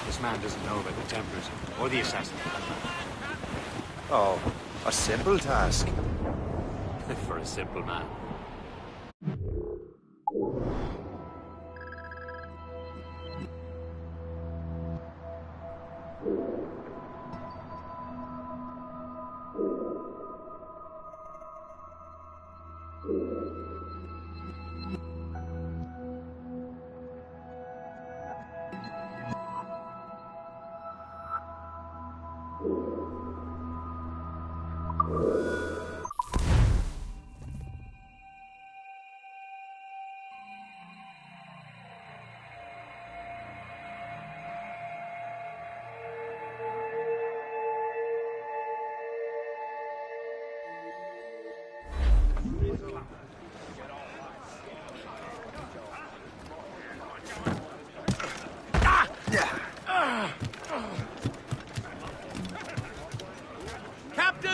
this man doesn't know about the Templars or the assassin.
Oh, a simple task.
For a simple man.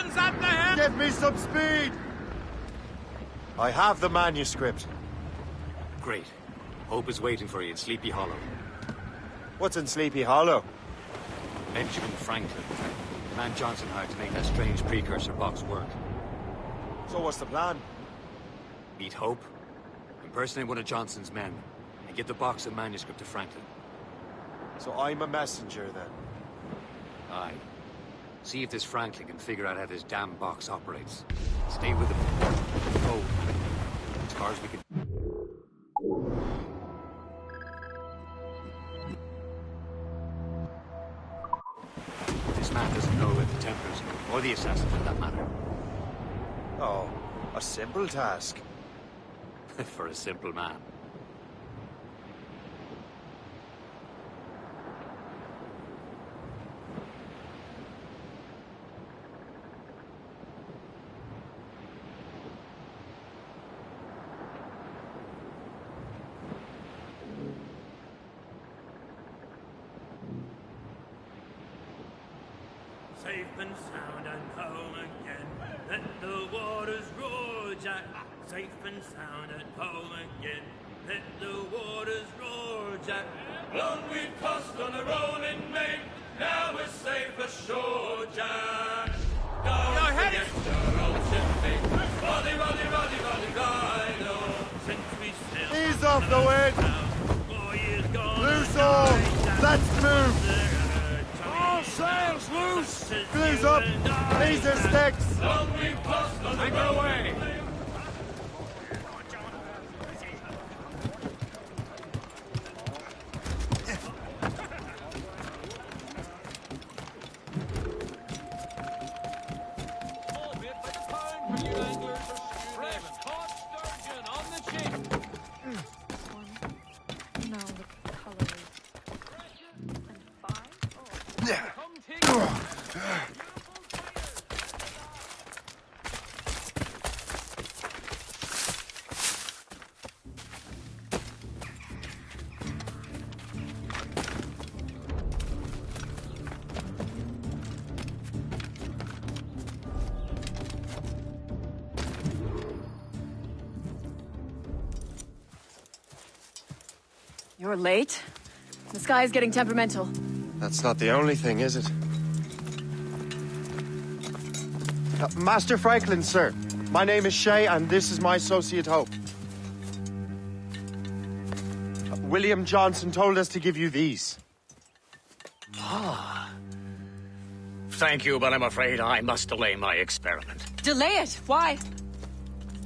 Russians at the head!
Give me some speed! I have the manuscript.
Great. Hope is waiting for you in Sleepy Hollow.
What's in Sleepy Hollow?
Benjamin Franklin. The man Johnson hired to make that strange precursor box work.
So what's the plan?
Meet Hope, impersonate one of Johnson's men, and give the box and manuscript to Franklin.
So I'm a messenger, then?
Aye. See if this Franklin can figure out how this damn box operates. Stay with him. Go. As far as we can... This man doesn't know about the Templars, or the assassin for that matter.
Oh, a simple task.
For a simple man.
Safe and sound and home again. Let the waters roar, Jack. Safe and sound and home again. Let the waters roar, Jack. Long we've tossed on a rolling main. Now we're safe ashore, Jack. Don't forget your old ship. Roddy, roddy, roddy, roddy, ride on. Since we sailed.
Ease off the wind! Loose all! Let's move!
All sails loose!
Glues up! These are sticks!
Long we've tossed on
Anchor away!
You're late. The sky is getting temperamental.
That's not the only thing, is it? Master Franklin, sir. My name is Shay, and this is my associate Hope. William Johnson told us to give you these.
Ah. Thank you, but I'm afraid I must delay my experiment.
Delay it? Why?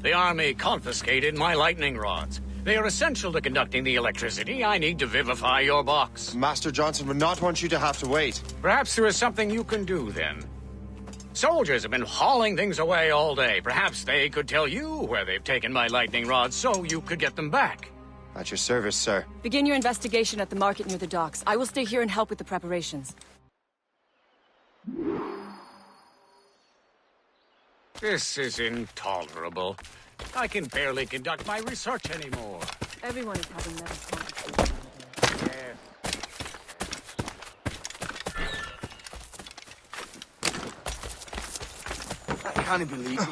The army confiscated my lightning rods. They are essential to conducting the electricity I need to vivify your box.
Master Johnson would not want you to have to wait.
Perhaps there is something you can do, then. Soldiers have been hauling things away all day. Perhaps they could tell you where they've taken my lightning rods so you could get them back.
At your service, sir.
Begin your investigation at the market near the docks. I will stay here and help with the preparations.
This is intolerable. I can barely conduct my research anymore.
Everyone is having that conversation.
I can't believe it.